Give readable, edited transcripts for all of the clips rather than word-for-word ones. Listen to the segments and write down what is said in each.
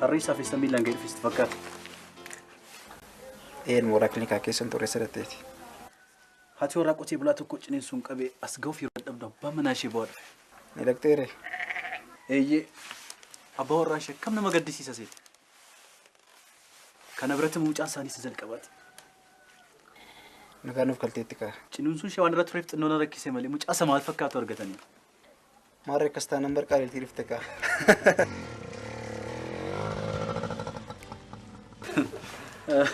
الرئيس في استميل لانجير في استفكار إيه المورا كلينيكا كيسن توري سرتيتي هاتي وراك أتي بلا تكوتش نسون كبي أسقو في رد بمناشي بور دكتوري إيه أبور راشة كم نما قدسي ساسيت كان برت موج أنساني سزل كبات نكانو في كلتيتك جنون شوان رتريفت إنه نركي سمالي موج أسمع الفكات ورقتني ما ركزت نمبر كاريل تيرفتك أنا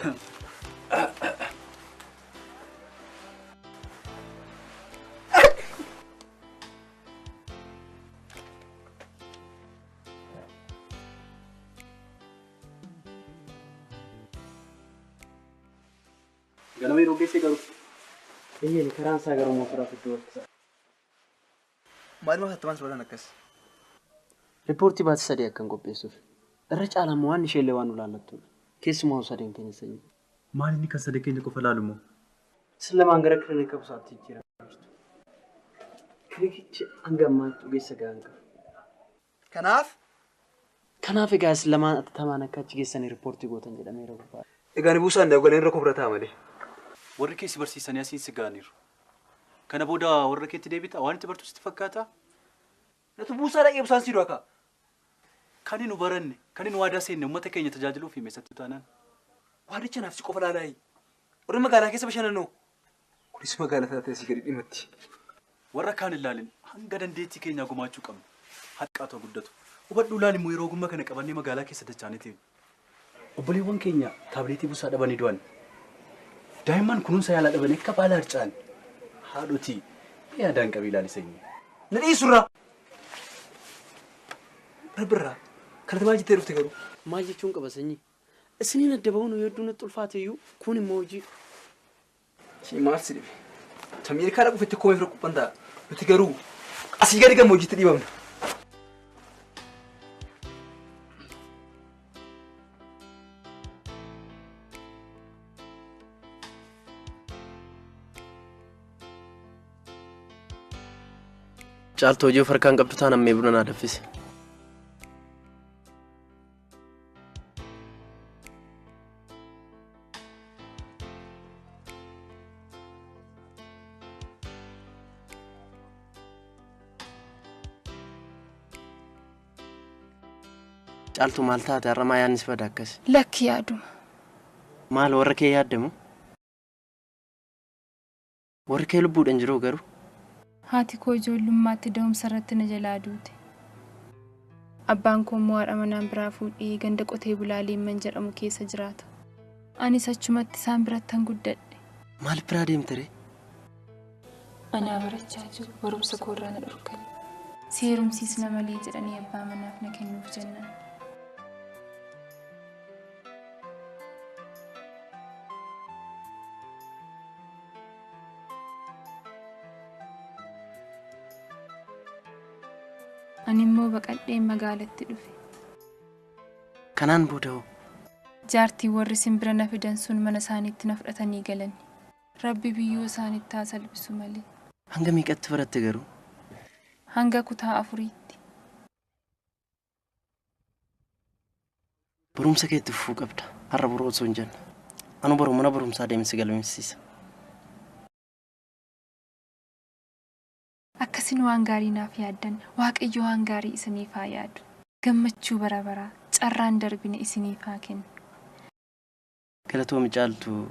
ميرو كيسي كرو إيه اللي كران ساقر ومفرا في الدول ما ما تمام ولا نكس ريبورتي بعد سريع كان قبيسوف الرجال على موان شيء اللي وانو لالتون كيس ما هو سريع كان يسوي مالي نيكا صدقني كوفا لالمو سلام أنغرق كلينيكا بساتي جرا كلينيك أنغمات وجيس كأنغ كناف جالس لما أتتمنى كاتجيسني ريبورتي قوتن جدا ميرو بار إيجاني بوسان ده قالين ركوبرتها مالي وركي سبرسي سنياسين سجانير كان بودا وركي تديبيت أوان تبرتو استفكاتا نتبوسا رأي بوسان سيروكا كاني نبرني كاني نوادا سين وما تكيني تجادلو في مسات تانا وهذا كان نفسي كوفلا لاي ورما قالها كيس بشانو كل اسمه قالها ثلاثة سيجاري إمتي وركان اللالين هنقدن ديتي كينيا قماشو كم حتى قدتو وبدو لالي ميرو قم كان كباني مقالا كيس تجانيتي وبلي وان كينيا تابليتي بوسا دباني دوان دائما كنون سيالا دباني كبالا رجال هادوتي يا دان قبيلة لسيني نري سورة برا كانت ما جيت تعرف تقولوا ما جيت شونك بسني السنين الدبون ويردون الطلفات يو كوني موجي شيء ما أصير تمير كارك في تكوي في ركوبندا بتقولوا أسيجاري كم موجي تديهم جال توجو فركان قبضتان أمي بنا نادفيس جالتو مالتا ترى ما يانس بداكس لك يا دوم مال وركي يادمو وركي لبود انجرو غرو هاتي كوجو لما تدوم سرتنا جلادوتي أبانكم موار أمانان برافود إيه غندق أتي بلالي منجر أمو كيسا جراتا أني ساتشمت سامبراتان قدد مال براديم تري أنا برجاجو ورم سكورانا الأركن سيروم سيسنا مليجر أني أبا منافنا كنو في جنة أني مو بقدي مقالة تدفي كنان بودو جارتي ورسم برنا في دنسون من ساني تنفرتني قلني ربي بيو ساني تاسل بسمالي هنگا ميقت فرت تغرو هنگا كتا أفريتي بروم سكيت فوق أبدا هرب روز سونجن أنا بروم سادة من سجل مسيس أكسين وانغاري نافي عدن واق إجو وانغاري إسني فاياد قمتشو برا تأران دربين إسني فاكن كلتو مجالتو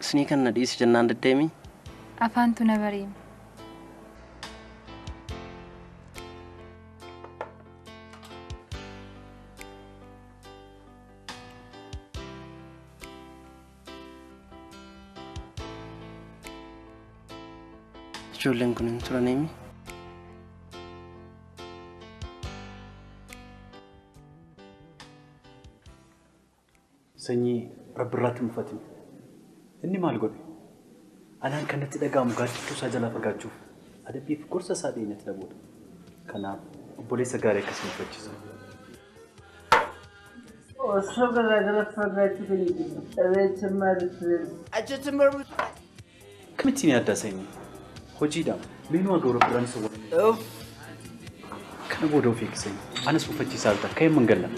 سنيكن نديس جنان دديمي أفانتو نبريم جولن كنن ترانيمي سني رب الرات مفتن إني ما لقوني أنا كنت تدعم قاعد تساجل فقاعد هذا بيف كورس سادين تلبود كنا بوليس قارئ كسم فتشز وصلنا لغاية فقاعد تبني أبيت سمارة أجت مربوط كم تيني هذا سني خجيدا منو أقول رب الرات سوى كنا بودو فيك سني أنا سوف فتشي سالتا كيف منقلنا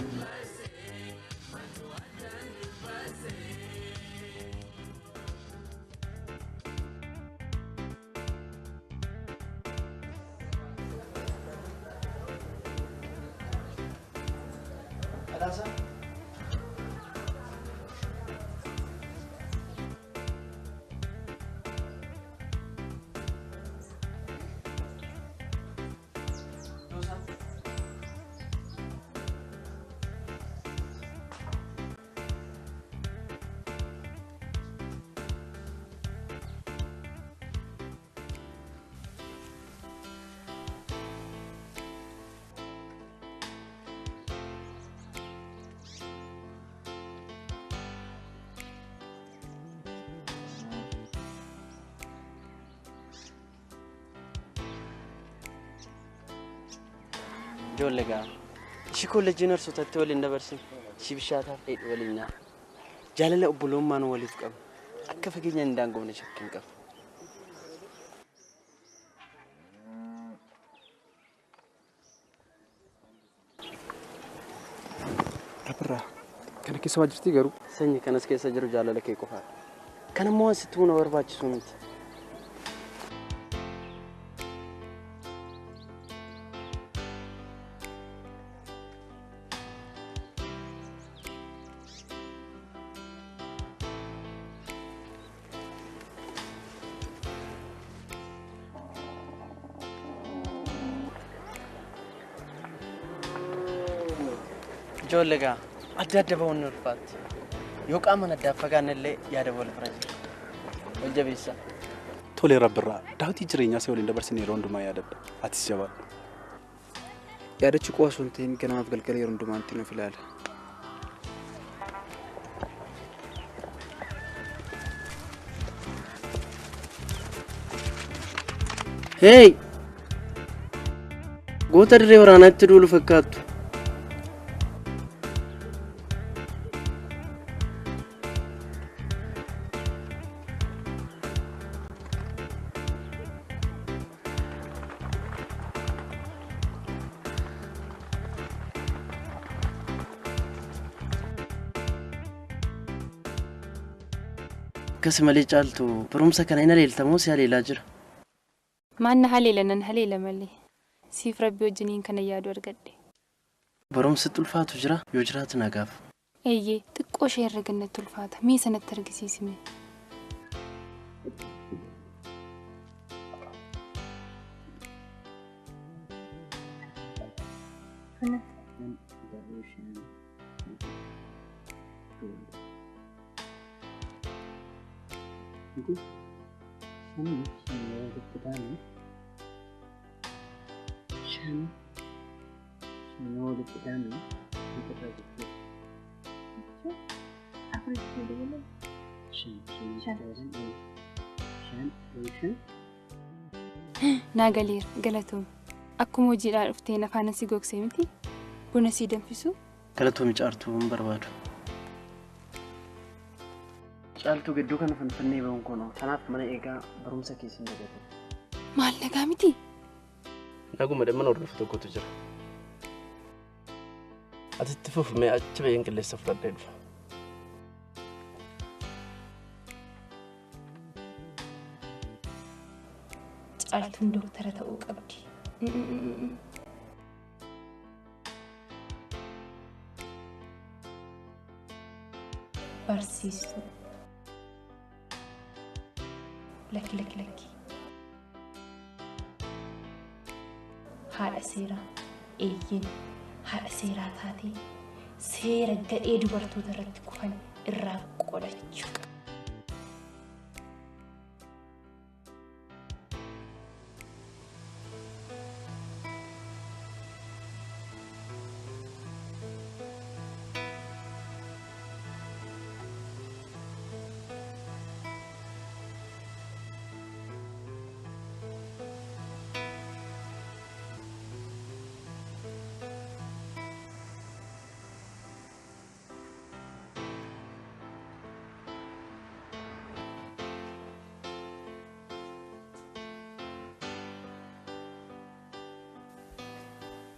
Badhaasa. Jollega. Ishii kolleejjii narsootatti waliin dabarsin. Ishii bishaataa fi dheedhii waliin nyaata. Jaalala obbolummaan waliif qabu. Akka fageenyaan hin daangofne shakkiin qabu. Rabirraa kana keessa waa jirtii garuu. Sanyii kanas keessa jiru jaalala kee qofaadha. Kan immoo asitti huna barbaachisu miti. Jollega. Adda adda ba'uun ni ulfaatti. Yoo qaama addaaf fagaannellee yaada wal bira jira. Wal jabeessa. Tolee Rabbirraa daawwitii jireenyaa si waliin dabarsin yeroo hundumaa yaadadha. Atis jabaadhu. Yaadachi qofa osoo hin ta'in ganamaaf galgala yeroo hundumaatti nuuf ilaala. Hey! Goota dirree waraanaatti duulu fakkaattu. Akkas malee caaltu barumsa kana hin haleeltamoo si haleelaa jira. Maanna haleelanan haleela malee. Siif Rabbi wajjiniin kana yaadu argadhe. Barumsitti ulfaatu jira yoo jiraatu nagaaf. Eeyyee xiqqoo ishee irra gannatti ulfaata. Mee sanatti argisiisime. Naagaleer galatoom akkuma hojiidhaan dhuftee nafaana si gogsee miti buna si danfisu Galatoom caartuu hin barbaadu. Caaltuu gidduu kana fanfannee ba'uun kono kanaaf mana eegaa barumsa keessa hin dagatu. Maal nagaa miti? Naguma dhammaan hordofu tokkotu jira. Atitti fufumee achi ba'een qilleessa fudhadhee dhufa. Caaltuun dooktara ta'uu qabdi. Barsiistuu. Lakki. Haadha seeraa eeyyeen haadha seeraa taatee seera gadhee dubartoota irratti kufan irraa qolachuu.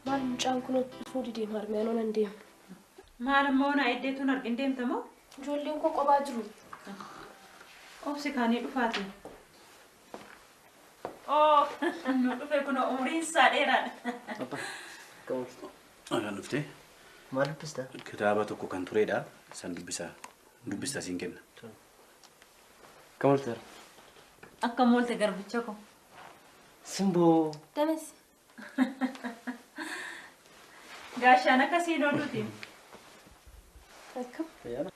Maal mucaan kun fuudhii deemaa armee anoon hin deemu. Maal immoo na iddeetuun argin deemtamoo? Ijoolleen koo qophaa jiru. Obsi kaanii dhufaati. Nu dhufe kun umriin isaa dheeraadha. Agaan dhuftee Maal dubbista? Kitaaba tokko kan turedha. San dubbista siin kenna. Kam olte? Akkam oolte garbicha ko. Simboo. Dames. Gaashaan akkasiin ooluuti. Akkam. Fayyaadha.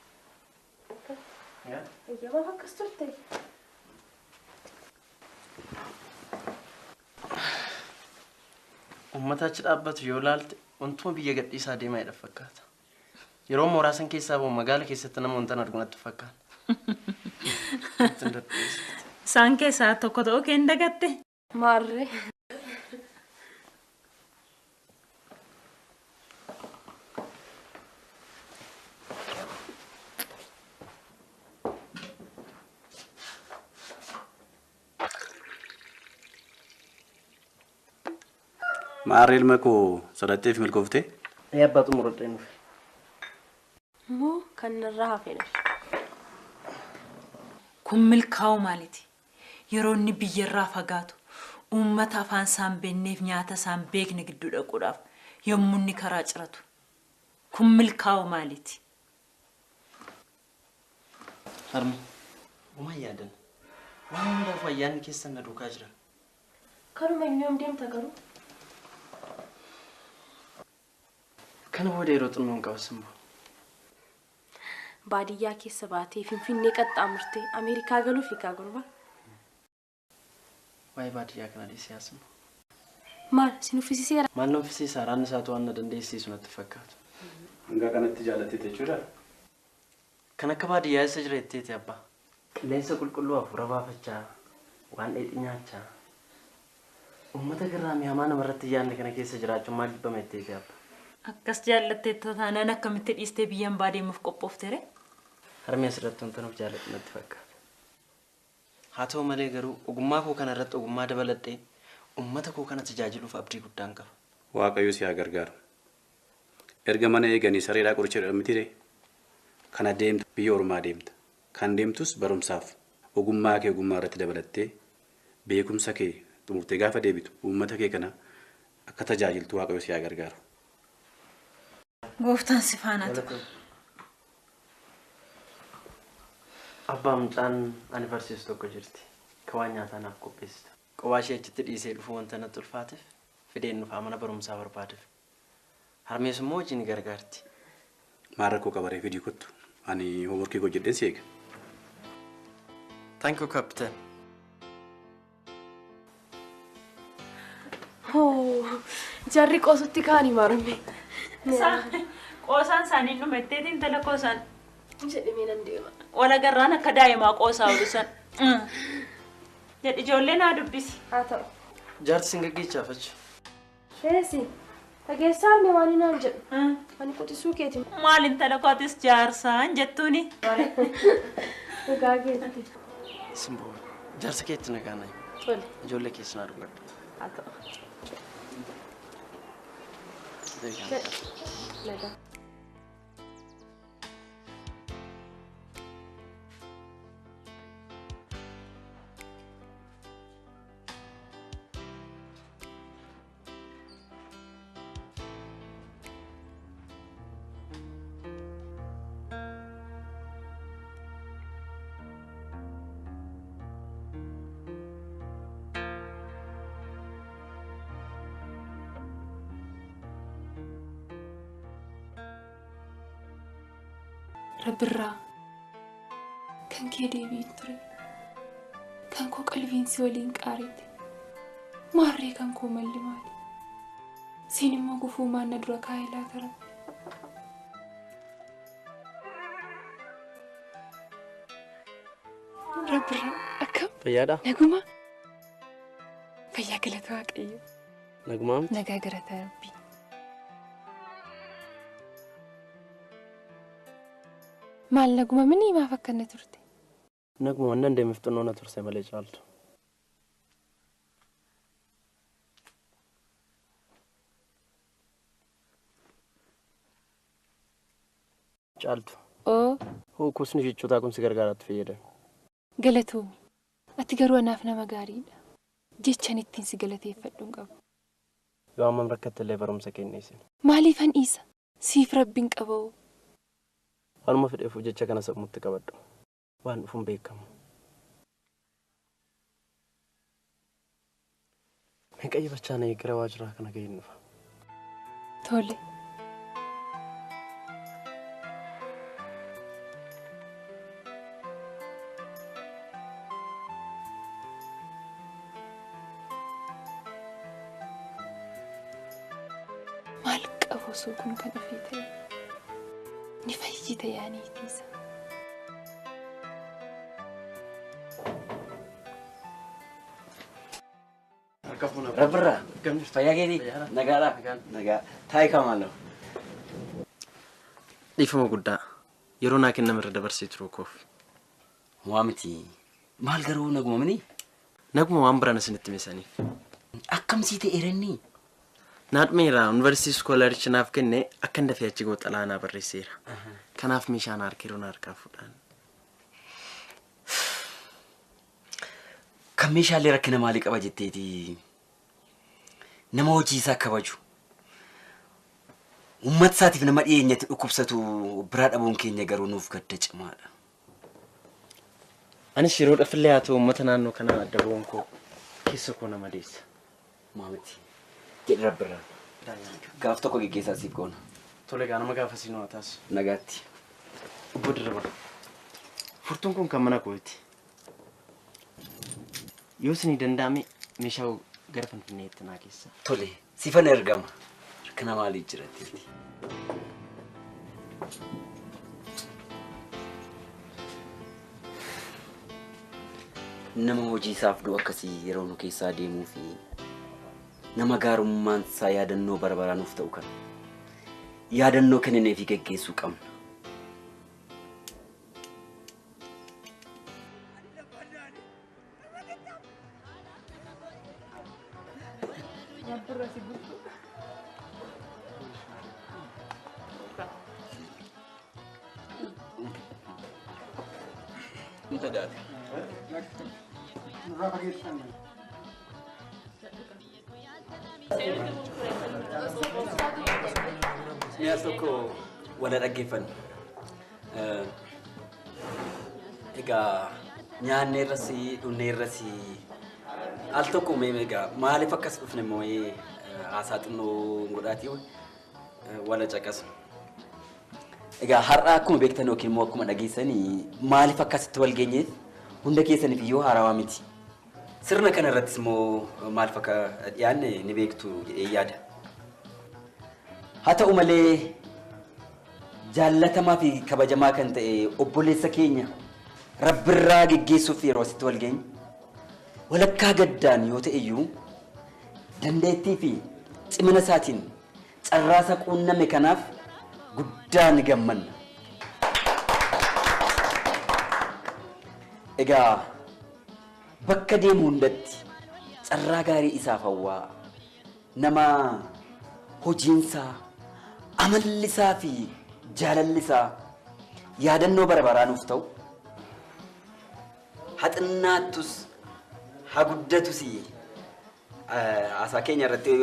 Eeyyama akkas turte. Uummata achi dhaabbatu yoo ilaalte wantuma biyya gadhiisaa deemaa jedha fakkaata. Yeroo muraasan keessaa bahu magaala keessatti nama wantan argu natti fakkaata. Isaan keessaa tokko ta'uu kee hin dagatte. Maarree. Maarree ilma koo sodaatteef milkooftee? Abbaa xumuradhee nuuf. Moo kan irraa hafedha. Kun milkaa'u maaliti? Yeroo inni biyyarraa fagaatu uummata afaan isaan beekneef nyaata isaan beekne gidduu dhaquudhaaf yommuu inni karaa ciratu. Kun milkaa'u maaliti? Harma. Uumaa yaadan. Waan hundaaf ayyaanni keessan na duukaa jira. Kanuma yoom deemta garuu? Kana booda yeroo xinnoon qaba Simboo. Baadiyyaa keessa baatee Finfinnee qaxxaamurtee Ameerikaa galuuf eegaa gurbaa. Waa'ee baadiyyaa kana dhiisee Simboo. Maal sin uffisiiseera? Maal na uffisiisaa raanni isaatu waan na dandeessisu natti fakkaatu. Hanga kanatti jaallattee jechuudha. Kan akka baadiyyaa isa jira jetteeti abbaa. Qilleensa qulqulluu hafuura baafachaa waan dheedhi nyaachaa. Uummata garraa mi'aamaa namarratti yaadne kana keessa jiraachuun maal dhibbama jetteeti abbaa. Akkas jaallattee taanaan akkamitti dhiistee biyyaan baadeemuuf qophooftere? Harmee asirratti wanta nuuf jaalladhu natti fakkaata. Haa ta'u malee garuu ogummaa koo kana irratti ogummaa dabaladhee uummata koo kana tajaajiluuf abdii guddaan qaba. Waaqayyo si haa gargaaru. Erga mana eeganii sareedhaa qoricha jedhamtire kana deemtu biyya ormaa deemta. Kan deemtus barumsaaf ogummaa kee ogummaa irratti dabalattee beekumsa kee xumurtee gaafa deebitu uummata kee kana akka tajaajiltu Waaqayyo si haa gargaaru. Gooftaan si faana ta'u. Abbaa mucaan ani barsiisu tokko jirti. Ka waan nyaataa naaf qopheessitu. Qophaa ishee achitti dhiisee dhufu wanta natti ulfaateef fideen dhufaa mana barumsaa barbaadeef. Harmees immoo hojii ni gargaarti. Maarra koo qabaree fidii kottu. Ani hoomworkii koo jedheen si eega. Thank you, Captain. Jarri qoosutti kaanii marume. Qoosaan isaanii dhumetteetiin tala qoosaan. Jedhimee nan deema. Wala garraan akka daa'imaa qoosaa oolusan. Jedhi ijoollee naa dubbisi. Haa ta'u. Jaarti sin gaggeechaafachu. Sheesi. Dhageessaa arme waan hinaan jedhu. Ani qotisuu keeti. Maalin tala kootis jaarsaan jettuuni. Dhugaa keetti. Simboo jaarsa keetti nagaanaa. Tole. Ijoollee keessa naa dhugadhu. Haa ta'u. Nagaa. Rabbirraa kan kee deebiin ture kan koo qalbiinsi waliin qaareete maarree kan koo malli maali siin immoo gufuu maanna dura kaa'ee laata rabbi. Rabbirraa akkam Fayyaadhaa? naguma fayyaa galata waaqayyo Nagumaam? nagaa galata rabbi. Maal naguma minii maaf akkanne turte? Naguma waan dandeemeef xinnoo na turse malee caaltu. Caaltu. Oo Hoo kusni jechuutaa kun si gargaaraatti fayyadame. galatoomi ati garuu anaaf nama gaariidha jechan ittiin si galateeffadhuun qabu. Yoo hammam rakkatte illee barumsa kenneessin. Maaliifan dhiisa siif rabbiin qaba'u. Waanuma fedheef jecha kana sammuutti qabadhu. Waan dhufuun beekamu. Meeqa bachaa na eegara waajiraa kana ga'een dhufa. Tole. Maal qabu osoo kun kan ofii ta'e ni fayyita yaaniitiisa. Rabbirraa fayyaa keetii nagaadhaa nagaa taa'ee kaamaalloo. Dhiifama guddaa yeroo naa kenname irra dabarsee turuu koof. Waa miti maal garuu naguma mini? Naguma waan biraan isinitti himaniif. Akkamsii ta'eeranii? Naadmeera yuunivarsiitii iskoolarichi naaf kenne akkan dafee achi goo xalaanaa barreesseera. Kanaaf meeshaan harkiiroo na harkaa fuudhaan. Kan meeshaalee rakkina maalii qaba jetteeti? Nama hojii isaa kabaju. Uummata isaatiif nama dhiyeenyatti dhukkubsatu biraa dhabuun keenya garuu nuuf gadda cimaadha. Anis yeroo dhafillee haa ta'u uummata naannoo kanaa adda bu'uun koo keessa koo nama deessa. Maamiti jedhi Rabbirraa. Gaaf tokko geggeessaa siif goona. Tole gaa nama gaafa siinoo taas. Nagaatti. Obbo Dirriba. Furtuun kun kan mana kooti. Yoo isinii danda'ame meeshaa gara Finfinneetti naa keessa. Tole sifan ergama. Rakkina maalii jiratti? Nama hojii isaaf du'u akkasii yeroo nu keessaa deemuu fi nama gaarummaan isaa yaadannoo bara baraanuuf ta'u kan yaadannoo kennee fi geggeessuu qabna. Mi'a tokko wala dhaggeeffanne. Egaa nyaanne irratti dhunnee irratti al tokko egaa maaliif akkas dhufne immoo haasaa xinnoo godhaatii wala caqasu. Egaa har'a akkuma beektan yookiin immoo akkuma dhageessanii maaliif akkasitti wal geenyeef hunda keessaniif iyyuu haarawaa miti. Sirna kana irrattis immoo maaliif akka dhiyaanne ni beektu jedhee yaada. Haa ta'u malee jaallatamaa fi kabajamaa kan ta'e obboleessa keenya Rabbirraa geggeessuuf yeroo asitti wal geenye walakkaa gaddaan yoo ta'e iyyuu dandeettii fi cimina isaatiin carraasa quunname kanaaf guddaan gammanna. Egaa bakka deemu hundatti carraa gaarii isaaf hawwaa nama hojiinsaa amallisaa fi jaalallisaa yaadannoo bara baraanuuf ta'u haxinnaattus haa guddatus haasaa keenya irratti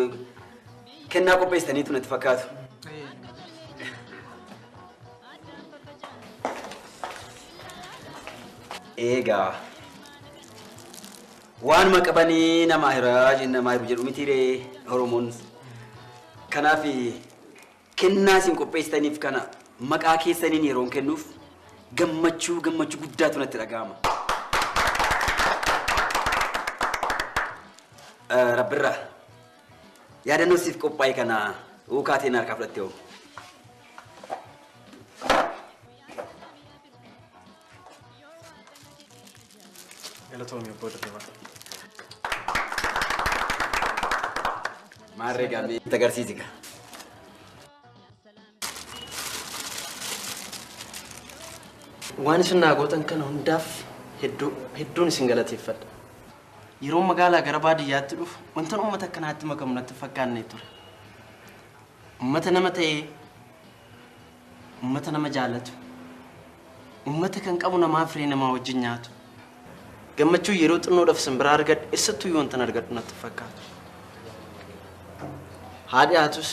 kennaa qopheessaniitu natti fakkaatu. Egaa waanuma qabanii nama hiraa namaa hiru jedhu mitiiree Oromoon. Kanaaf kennaa isin qopheessitaniif kana maqaa keessaniin yeroon kennuuf gammachuu guddaatu natti dhaga'ama. Rabbirraa yaadannoo siif qophaa'e kana ukaateen harkaa fudhattee oolu. Galatoomii obbo Dirriba. Maarree gaamee itti agarsiisi gaa. Waan isin naa gootan kana hundaaf hedduun isin galateeffadha. Yeroo magaalaa gara baadiyyaatti dhufu wantoonni uummata akkanaatti makamu natti fakkaanne ture. Uummata nama ta'ee, uummata nama jaallatu, uummata kan qabu namaa firee namaa wajjin nyaatu. Gammachuu yeroo xinnoodhaaf isin biraa argadhe eessattuu yoo wantan argadhu natti fakkaatu. Haa dhiyaatus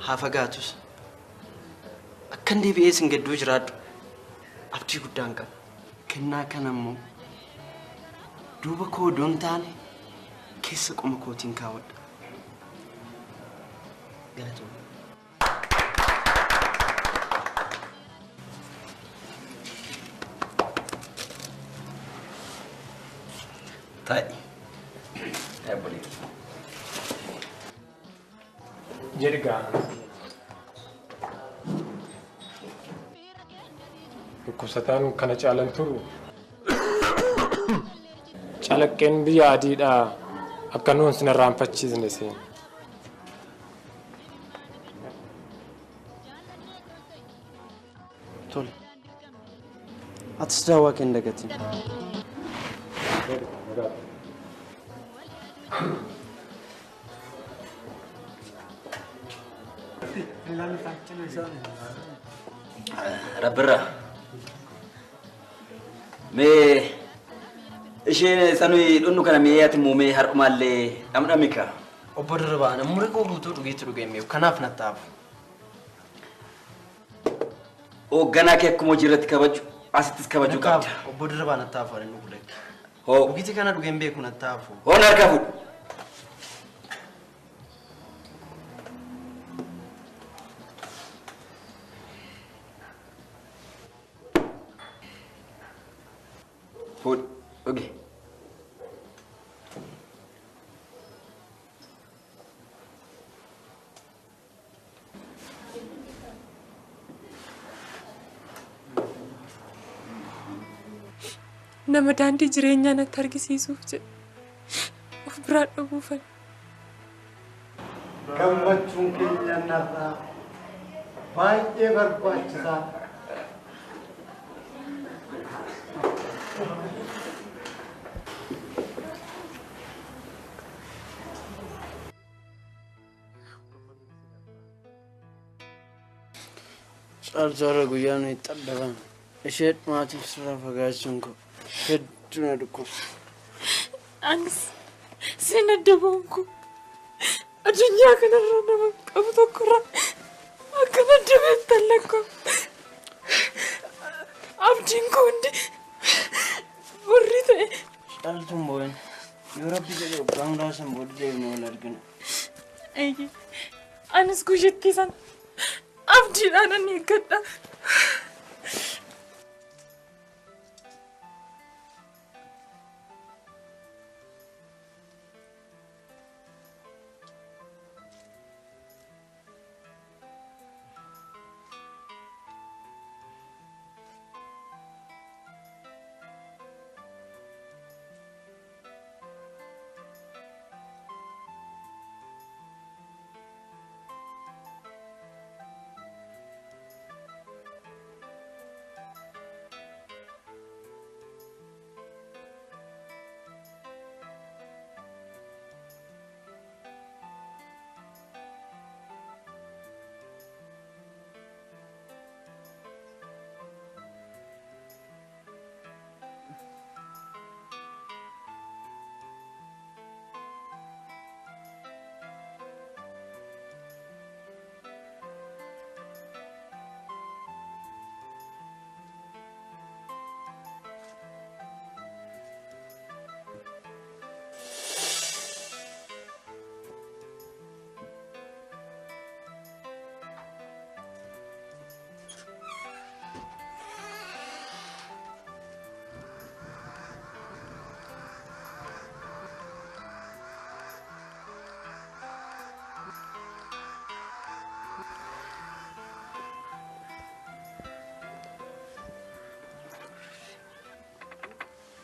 haa fagaatus Akkan deebi'ee sin gadduu jiraadhu. Abdii guddaan qaba. Kennaa kana immoo duuba koo doon taane keessa qoma kootiin kaawwadha. Galatoomna. Tai. Boleh. Jirga. Dhukkubsataan kana caalan turu. Calaqqeen biyya adiidhaa akka nuun sin irraanfachiisne seen. Tole. Atis daawwaa kee hin dagatin. Rabbirra. Mee isheen sanuu dhunnu kana mee ati muumee har'umaallee dhamdhamika. Obbo Dirribaa namni koo guutuu dhugeetti dhugeemmeef kanaaf nattaafu. Hoogganaa kee akkuma hojii irratti kabaju asittis kabaju qabda. Obbo Dirribaa nattaafu ani nuuf lekke. Hoo Dhugiitii kana dhugeen beeku nattaafu. hoon harka fuudhu. Fuudhu. Dhugi. Nama daandii jireenyaa natti argisiisuuf jedhe of biraa dhabuufan. Gammachuun keenya narraa baay'ee barbaachisaa. Caalchaarra guyyaa nuyi xaddaban. Ishee maatiif sirraa fagaachuun koo hedduu na dhukkubsa. Anis sin adda boonku addunyaa kanarra nama qabu tokkorraa akka madda beektan lakkoo. Abdiin koo hundi warri ta'e. Caaltuun boo'in yoo rabbi jedhe waggaa muraasan booda deebinee wal argina. Eeyyee anis guyyattii sana abdiidhaan ani eeggadha.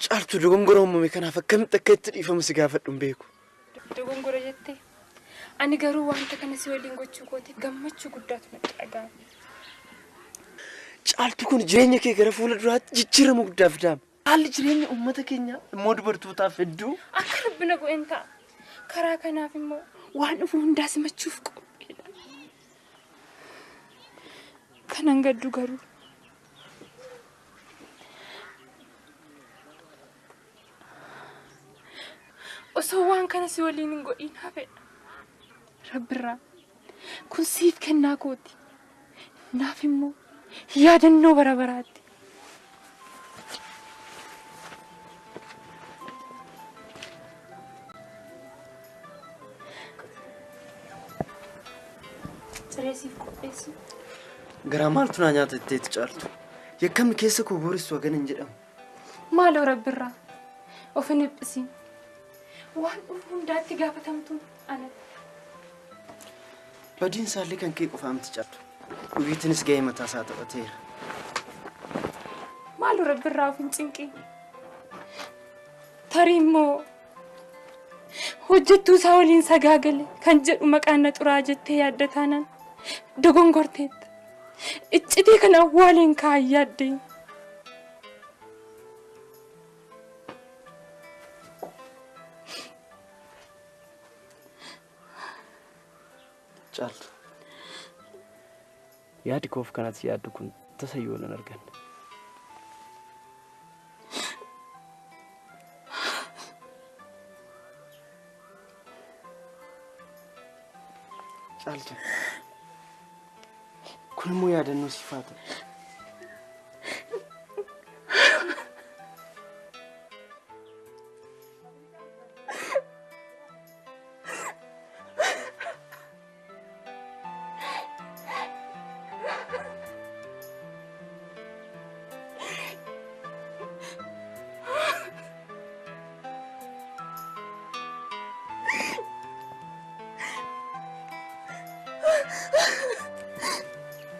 Caaltuu dogongora uumame kanaaf akkamitti akka itti dhiifamu si gaafadhu hin beeku. Dogongora jettee ani garuu wanta kana si waliin gochuu kootiif gammachuu guddaatu natti dhaga'ame. Caaltuu kun jireenya kee gara fuula duraatti jijjiirama guddaa fidaama. Haalli jireenya uummata keenyaa immoo dubartootaaf hedduu Akka rabbina go'een ta'a. Karaa kanaaf immoo waan dhufu hundaa simachuuf qophiidha. Kanan gaddu garuu osoo waan kana si waliin hin godhin hafedha. Rabbirraa kun siif kennaa kooti. Naaf immoo yaadannoo bara baraatti. Sireesiif qopheessu. Garaa maaltu naa nyaata itteetti caaltu? Yakkamni keessa koo booristu hagan hin jedhamu. Maaloo rabbirraa of hin dhiphisiin. Waan dhufu hundaatti gaafatamtuun anatti. Badiin isaallee kan kee qofaa miti caaltu. Dhugiitinis gahee mataa isaa taphateera. Maaloo rabbirraa of hin cinqiin. Tarii immoo hojjettuu isaa waliin sagaagale kan jedhu maqaan na xuraa jettee yaadda taanaan dogongorteetta. Iccitii kan awwaaliin kaa'an yaaddee. Caaltu. Yaadi koof kanatti yaaddu kun tasayyoo nan arganne. Caaltu. Kun immoo yaadannoo siifaa ta'e.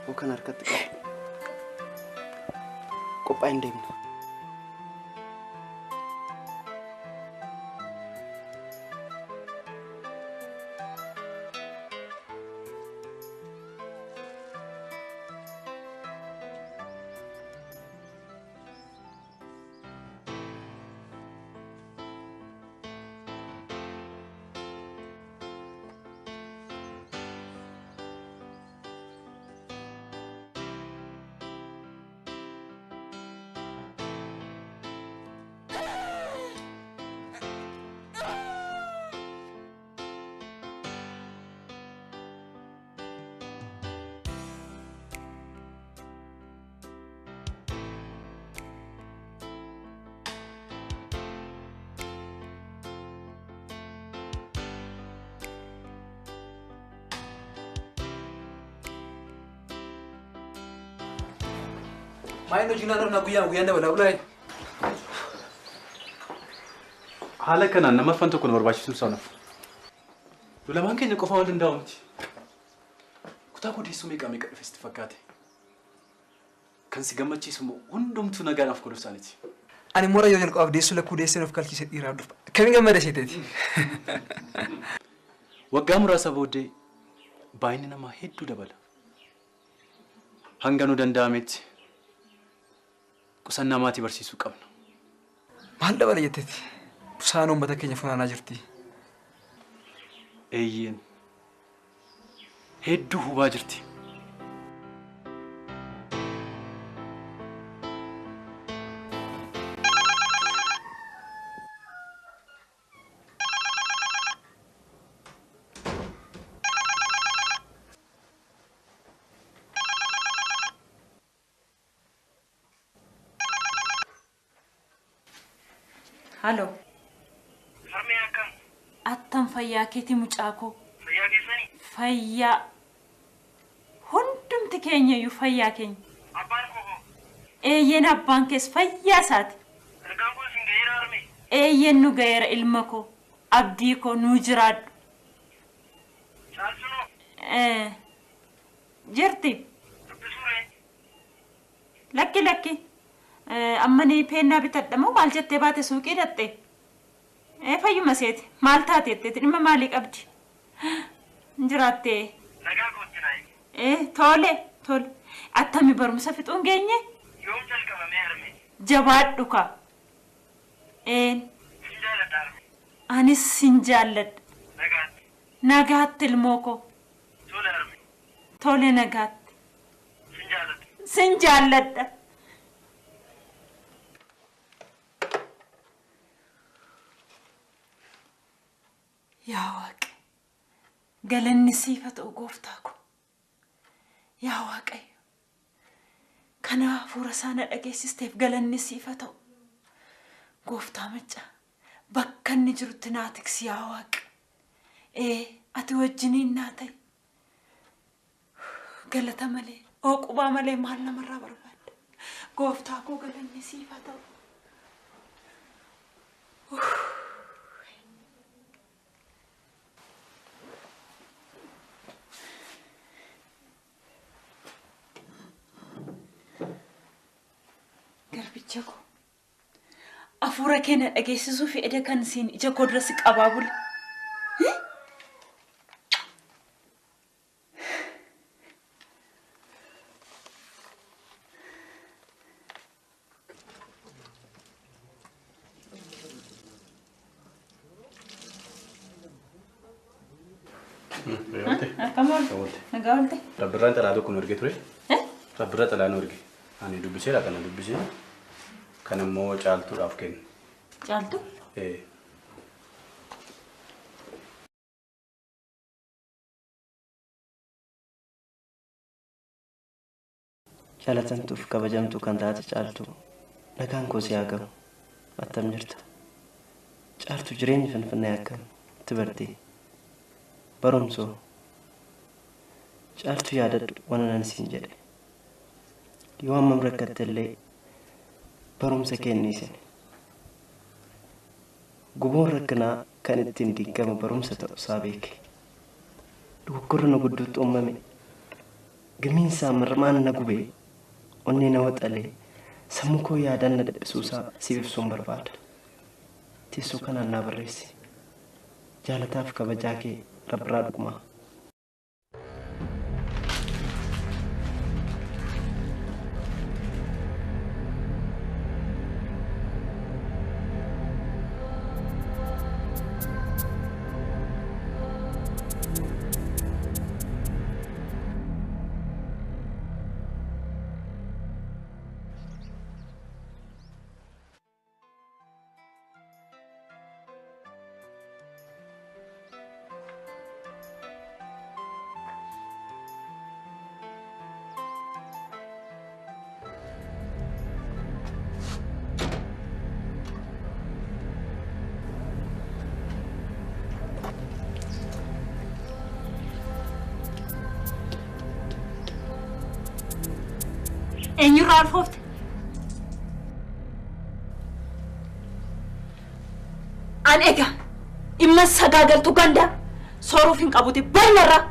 Bukan harkat kopain dem. Main hojii naannoo guyyaa dabala ulaayi. Haala kanaan nama fan tokko nu barbaachisuun sanaaf. Lamaan keenya qofa waan danda'u miti. Kutaa kodeessuu meeqa dhufe sitti fakkaate? Kan si gammachiisu immoo hundumtuu nagaadhaaf godhuuf isaaniiti. Ani mora yoo jalqabaaf deessuu lakkuu deessee nuuf kalchiise dhiiraa dhufa. Kamiin gammada isheeteeti? Waggaa muraasa booddee baay'inni namaa hedduu dabala. Hanga nu danda'ametti qusannaa maatii barsiisuu qabna. Maal dabala jetteeti? Busaan uummata keenya funaanaa jirti. Eeyyeen hedduu hubaa jirti. Halo. Harmee akkam? Attam fayyaa keeti mucaakoo. Fayyaa keessanii? Fayyaa. Hundumti keenya iyyuu fayyaa keenya. Abbaan koo hoo? Eeyyeen abbaan kees fayyaa isaati. Ergaan kun isin gaheera harmee? Eeyyeen nu gaheera ilma koo. Abdii koo nuu jiraadhu. Caalsunoo? Jirti. Dubbisuuree? Lakki. Ammanii peennaa bitadhamoo maal jettee baate suuqii dhatte? Fayyuma seeti. Maal taate jetteeti dhimma maalii qabdi? Jiraattee. Nagaa kootti naayi. Tole. Attami barumsa fixuun geenye? Yoom jalqabamee harmee? Jabaadhu ka. Sin jaalladha harmee? Anis sin jaalladha. Nagaatti. Nagaatti ilmoo koo. Tole harmee? Tole nagaatti. Sin jaalladha. Sin jaalladha. Yaa Waaqe, galanni siif haa ta'u gooftaa ko. Yaa Waaqayyo, Kana hafuura sana dhageessisteef galanni siif haa ta'u. Gooftaa macca bakka inni jirutti naa tiksi yaa Waaqa. Ati wajjiniin naa ta'e. Galata malee, oqubaa malee maal namarraa barbaadda? Gooftaa koo galanni siif haa ta'u. Garbicha koo hafuura keenya dhageessisuu fi eda kan siin ija koo dura si qabaa bule. Nagawalte. Rabbirraan xalaatu kun erge ture. Rabbirra xalaan erge. Ani dubbiseera kana dubbisee. Kan immoo caaltuudhaaf kenne. Caaltu? Jaalatamtuuf kabajamtuu kan taate caaltu nagaan koo si haa gahu. Attam jirta. Caaltu jireenya Finfinnee akkam itti bartee barumsoo caaltu yaadadhu waan nan siin jedhe yoo hammam rakkatte illee barumsa kenniisin guboon rakkinaa kan ittiin diigama barumsa ta'u isaa beeke dogoggorra na gidduutti uumame gamiinsaa marmaan na gubee onnee na waxalee sammuu koo yaadaan na dhiphiisuusaa siif ibsuun barbaada teessoo kanaan naa barreessi jaalataaf kabajaa kee Rabbirraa dhugumaa. Eenyurraa alfoofte? An egaa dhimma sagaagaltuu gandaa sooruuf hin qabuti baay'inarraa.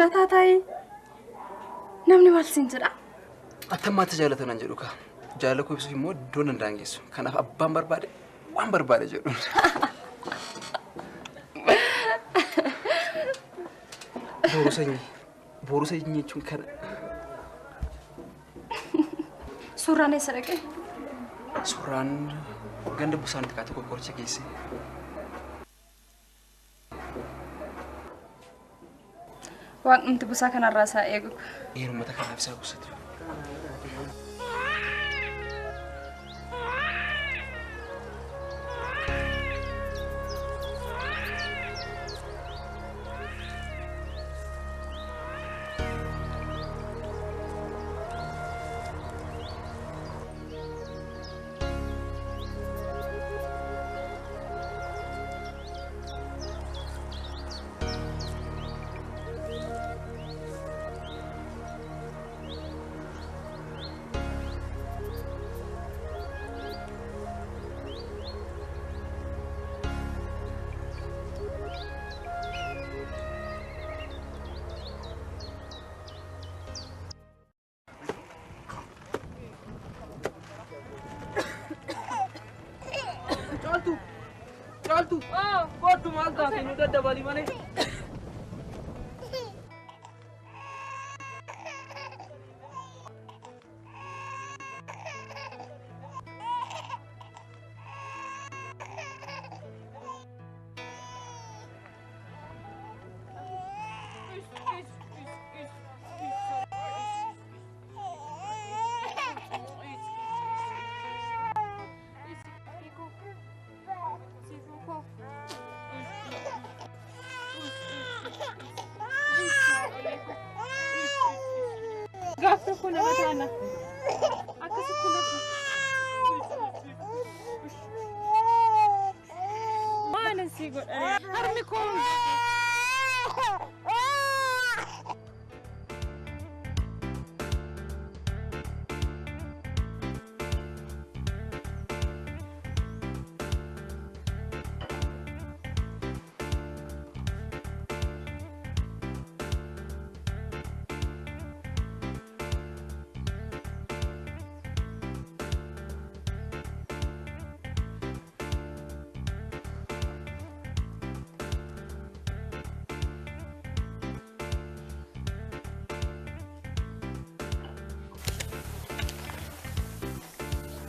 Lataa taa'ee namni maal siin jedha? Attammaatti jaalatan an jedhu ka. Jaalala koo ibsuuf immoo iddoon hin daangessu. Kanaaf abbaan barbaade waan barbaade jedhu. Boru sanyii jechuun kana. Suuraan eessa dhaqee? Suuraan ganda busaan xiqqaa tokko qoricha geesse. Waaqni busaa kanarraa isaa eegu. Uummata kanaaf isaa busatu. Caaltu kootu maal taate nu daddabali malee. Gafta kuna matana. Akkasitti lafa. Maana si godhare. Harmi kun.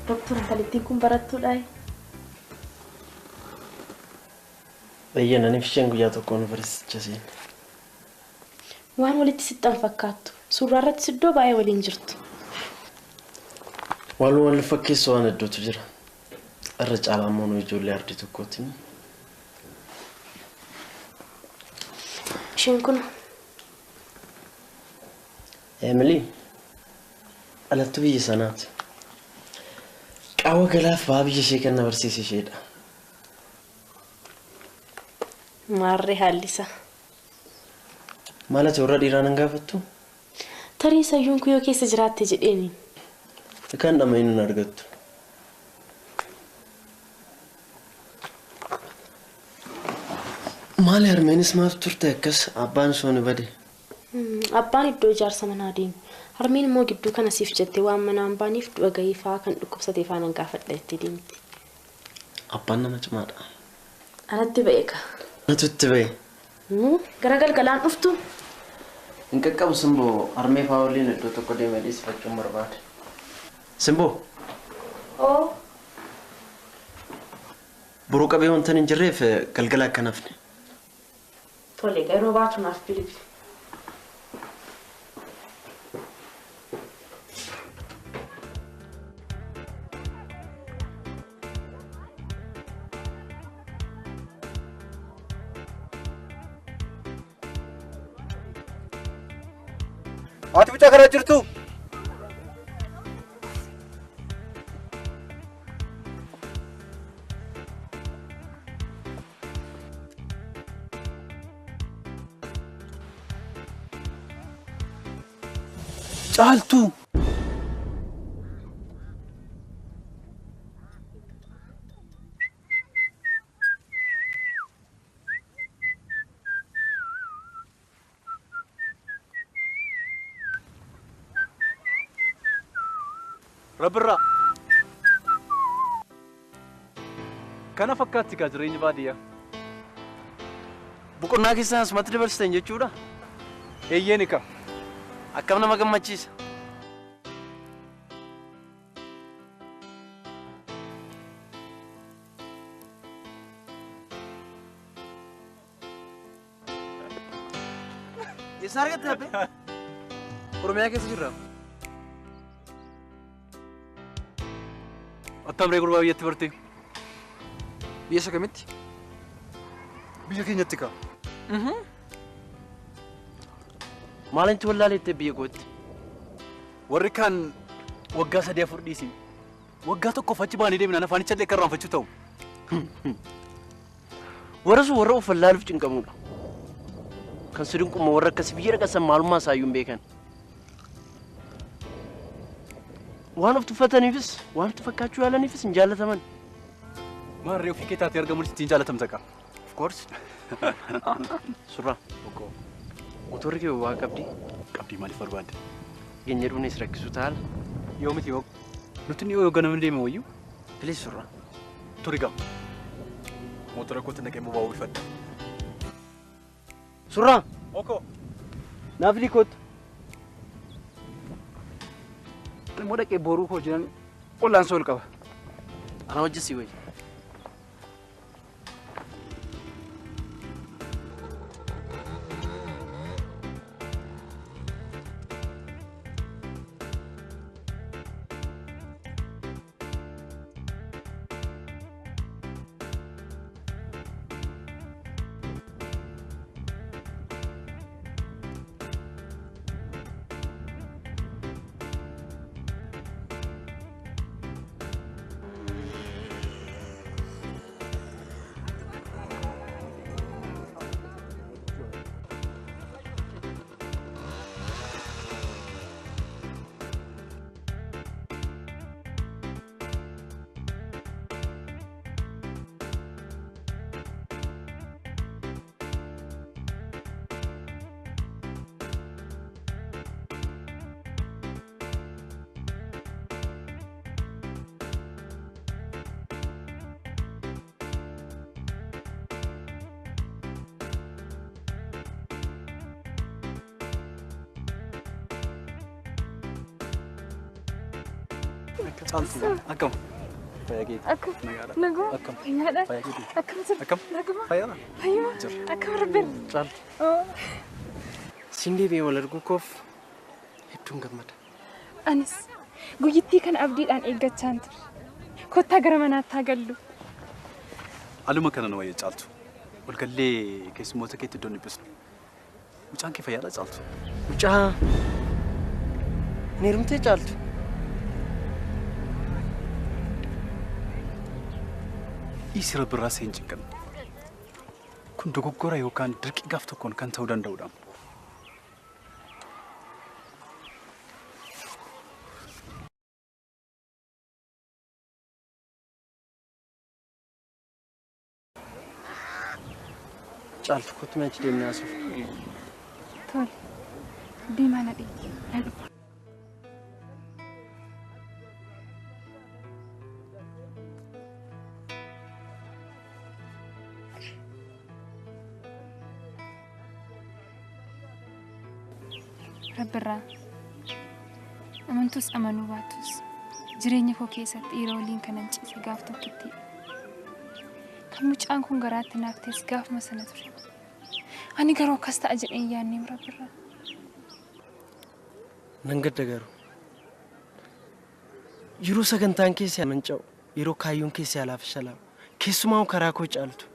Doktor Kalittiin kun barattuudhaa? Eeyyana ani fisheen guyyaa tokko yuunivarsiiticha seene. Waan walitti sixxan fakkaattu. Suuraa irratti iddoo baay'ee waliin jirtu. Wal fakkeessu waan hedduutu jira. Irra caalaa immoo nu ijoollee ardii tokkooti. Isheen kun Emily alattu biyya sanaati. Qaawwa galaaf baa biyya ishee kan na barsiise isheedha. maarree haallisaa. Maal ati warra dhiiraa nan gaafattu? Tarii sayyuun kuyoo keessa jiraatte jedheeni. Kan dhama inni argattu. Maali harmeenis maaf turte akkas abbaan sooni bade? Abbaan iddoo ijaarsa manaa deemu. Harmeen immoo gidduu kana siif jettee waan manaan baaniif du'a gahii fa'aa kan dhukkubsatee faanan gaafadha jettee deemti. Abbaan nama cimaadha. Anatti ba'eeka. Natutti ba'e. Gara galgalaan dhuftu. Hin qaqqabu Simboo harmee fa'aa waliin iddoo tokko deemee dhiisifachuun barbaade. Simboo. Oo. Buruu qabee wanta hin jirreef galgala akka nafne. Tole yeroo baatu naaf bilbili. Ati bicha kana jirtu. Caaltu. Rabbirraa. Kana fakkaatti kaa jireenya baadiyyaa. Boqonnaa keessaa asumatti dabarsitan jechuudha. Eeyyeen ika. Akkam nama gammachiisa. Eessa argatte abbe? Oromiyaa keessa jirra. Attamree gurbaa biyyatti bartee. Biyya isa kamitti? Biyya keenyatti kaa. Maalinti wallaaleettee biyya gootti? Warri kaan waggaa 3-4 dhiisi. Waggaa tokkoof achi baanii deemnaan afaanicha illee karraanfachuu ta'u. Warra sun warra of wallaaluuf cinqamudha. Kan sidin quma warra akkasii biyya dhaqasan maalummaa isaayyuu hin beekan. Waan of tuffataniifis waan itti fakkaachuu yaalaniifis hin jaallataman. Maarree ofii kee taatee argamuun ittiin jaalatamta kaa. Of course. Surraa. Motorri kee waa qabdi. Qabdii maaliif barbaadde? Geenye dhuunis rakkisu taala. Yoo miti yoo nuti yoo ganama deeme wayyuu. Bilis surraa. Turi gaa. Motora kootti naqee boba'uu bifadha. Surraa. Oko. Naaf liikootu. Immoo dhaqee boruu koo jiran qollaan sool qaba. Ana wajjisii wayyi. Caaltuu akkam. Fayyaa keetii. Akkam. Nagaadha. Nagoo. Akkam. Nyaadha. Fayyaa keetii. Akkam jirtu? Akkam. Naguma. Fayyaadha. Fayyuma. Jira. Akkam rabbeera. Caaltu. Siin deebi'ee wal arguu koof hedduun gammada. Anis guyyittii kana abdiidhaan eeggachaan ture. Kottaa gara manaatti haa gallu. Aluma kana na wayya caaltu. Walgallee keessummoota keetti iddoon dhibbisnu. Mucaan kee fayyaadha caaltu. Mucaa. Ni hirmtee caaltu. Dhiisi Rabbirraa seen cinqan. Kun dogoggora yookaan dirqii gaaf tokkoon kan ta'uu danda'udha. Caaltu kottu meechi deemnee asuuf. Tole. Deemaa na dhiibbaa. Na dhufa. Rabbirraa amantus amanuu baatus jireenya koo keessatti dhiira waliin kanan ciise gaaf tokkitti kan mucaan kun garaatti naaf tees gaafuma sana ture. Ani garuu akkas ta'a jedheen yaadneem Rabbirraa. Nan gadda garuu. Yeroo sagantaan keessi manca'u, yeroo kaayyoon keessi alaaf shalaamu, keessumaa karaa koo caaltu.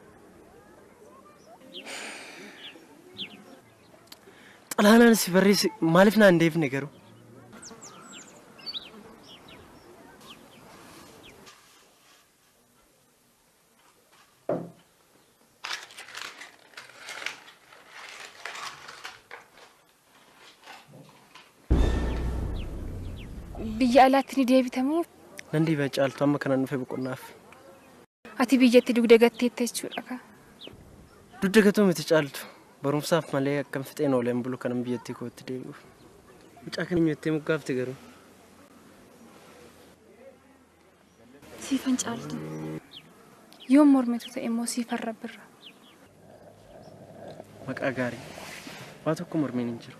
Xalaanaan si barreesse maaliif naan deebine garuu? Biyya alaatti ni deebitamu. Nan deebi'a caaltu amma kanan dhufe boqonnaaf. Ati biyyatti dugda gatteetta jechuudha kaa. Dugda gatoo miti caaltu. Barumsaaf malee akkam fixeen ooleen bulu kanan biyyattii kootti deebi'uuf. Mucaa kan eenyuuttee muggaafte garuu. Siifan caaltu. Yoom mormitu ta'e immoo siifan rabbirra. Maqaa gaarii. Waa tokko mormiin hin jiru.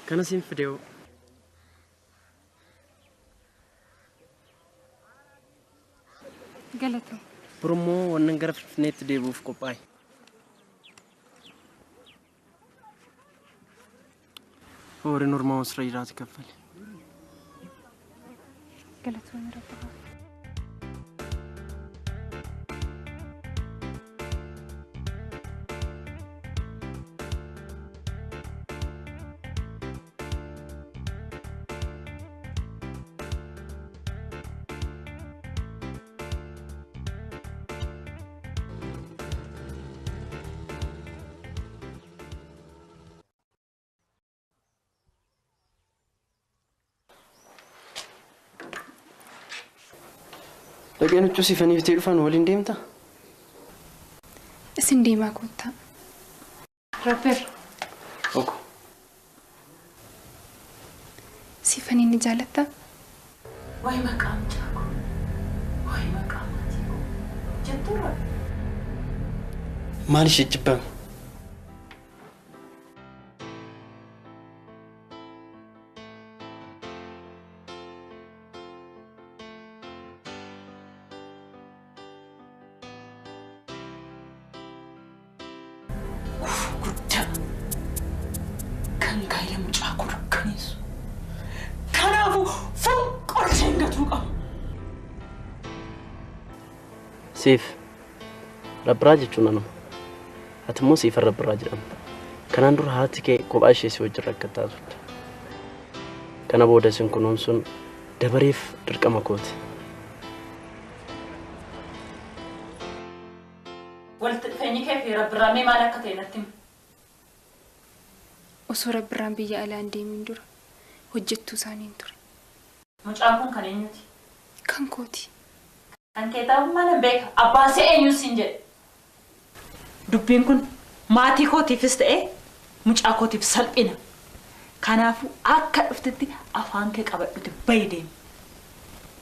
Kana siin fidee Galata. Burummoo wannan gara Finfinneetti deebi'uuf qophaa'e. Horiin Ormaa Wasra jiraati kaffale. Galatoon rabbi. Dhaqeen huccuu siifanii bitee dhufan waliin deemta? Isin deemaa koottaa. Rabbir. Oku. Siifanii ni jaalattaa? Wayi maqaan jaako. Wayi maqaan jaako. Jettuura. Maal ishee jibbame? Siif rabbiraa jechuun anuma. Ati immoo siif rabbiraa jedhamta. Kanaan dura haati kee kophaa ishee si wajjin rakkattaa turte. Kana booda isin kunuunsuun dabareef dirqama kooti. Walitti dhufeenyi kee fi rabbiraa mee maal akka ta'e natti himi? Osoo rabbiraan biyya alaa hin deemin dura hojjettuu isaaniin ture. Mucaan kun kan eenyuti? Kan kooti. Kan kee ta'uu mana beeka. Abbaan see eenyu siin jedhe. Dubbiin kun maatii kootiifis ta'ee mucaa kootiif salphina. Kanaafuu akka dhuftetti afaan kee qabadhuti bayi deemi.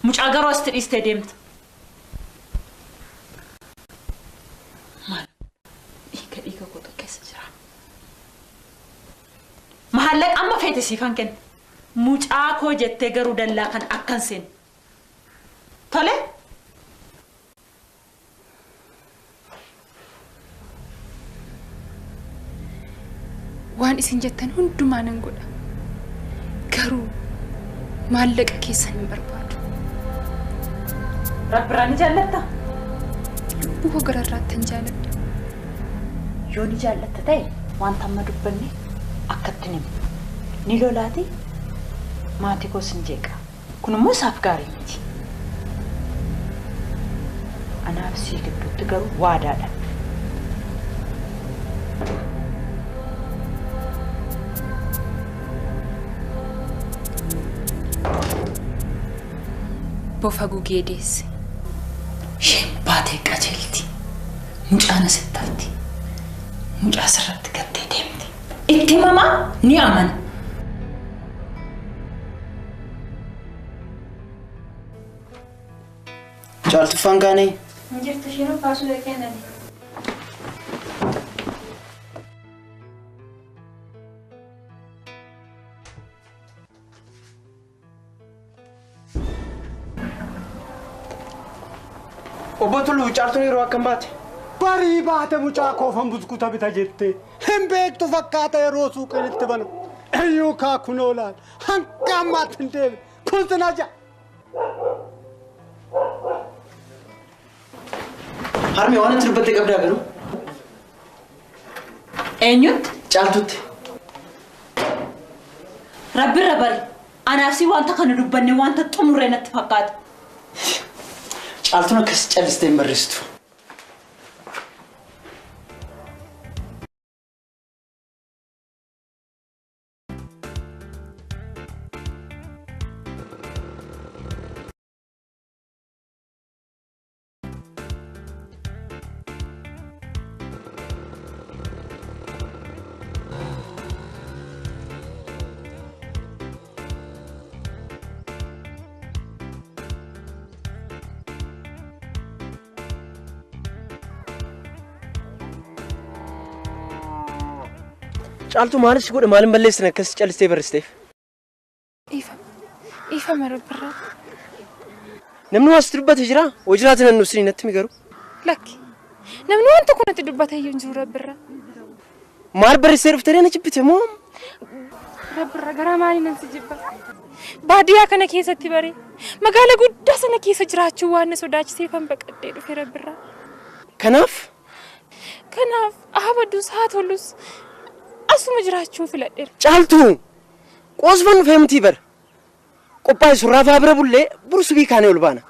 Mucaa garuu asitti dhiistee deemta. Maal? Dhiiga kootu keessa jira. Maallaqa amma feete siifan kenna. Mucaa koo jettee garuu dallaa kan akkan seenu. Tole? Waan isin jettan hundumaa nan godha. Garuu maallaqa keessan hin barbaadu. Rabbiraan ni jaallatta? Lubbuu gararraatti hin jaalladha. Yoo ni jaallatta ta'e wanta amma dubbanne akkatti himu. Ni lolaati maatii koos hin jeeqa. Kun immoo isaaf gaarii miti. Anaaf sii gidduutti garuu waadaadha. Bofa gugee deesse. Isheen baatee qajeelti. Mucaan asitti mucaa sirratti gattee deemti. Itti mamaa ni amana. Caaltuffaan gaanee? Hin jirtu isheen baasuu dhaqeenani. Obbo Tullu caaltuun yeroo akkam baate? Barii baate mucaa koofan buskuuta bita jette. Hin beektu fakkaata yeroo suuqiin itti banu. Eeyyuu kaa kunoo laal. Hanga ammaatti hin deebiin. Kun sinaa ja'a. Harmee waan itti dubbattee qabdaa garuu? Eenyutti? Caaltutti. Rabbirra bari. Anaafsii wanta kana dubbanne wanta xumurree natti fakkaata. Caaltuun akkas callistee hin barreessitu. Caaltu maalis godhe maalin balleessina akkas calistee barristeef. Ifa marabbirraa. Namni waasti dubbate jira hojiraati nan nusri natti mi garuu. Lakki namni waan tokko natti dubbate iyyuu hin jiru rabbirraa. Maal barreessee dhuftee na jibbite moo? Rabbirraa garaa maalii nan si jibba? Baadiyyaa kana keessatti bare magaalaa guddaa sana keessa jiraachuu waan na sodaachiseefan baqadhee dhufe rabbirraa. Kanaaf ahabadus haa tolus asuma jiraachuun filadheera. Caaltu qoosfan feemtii bara. Qophaa'e surraa faabira bullee bursu biikaanee ol baana.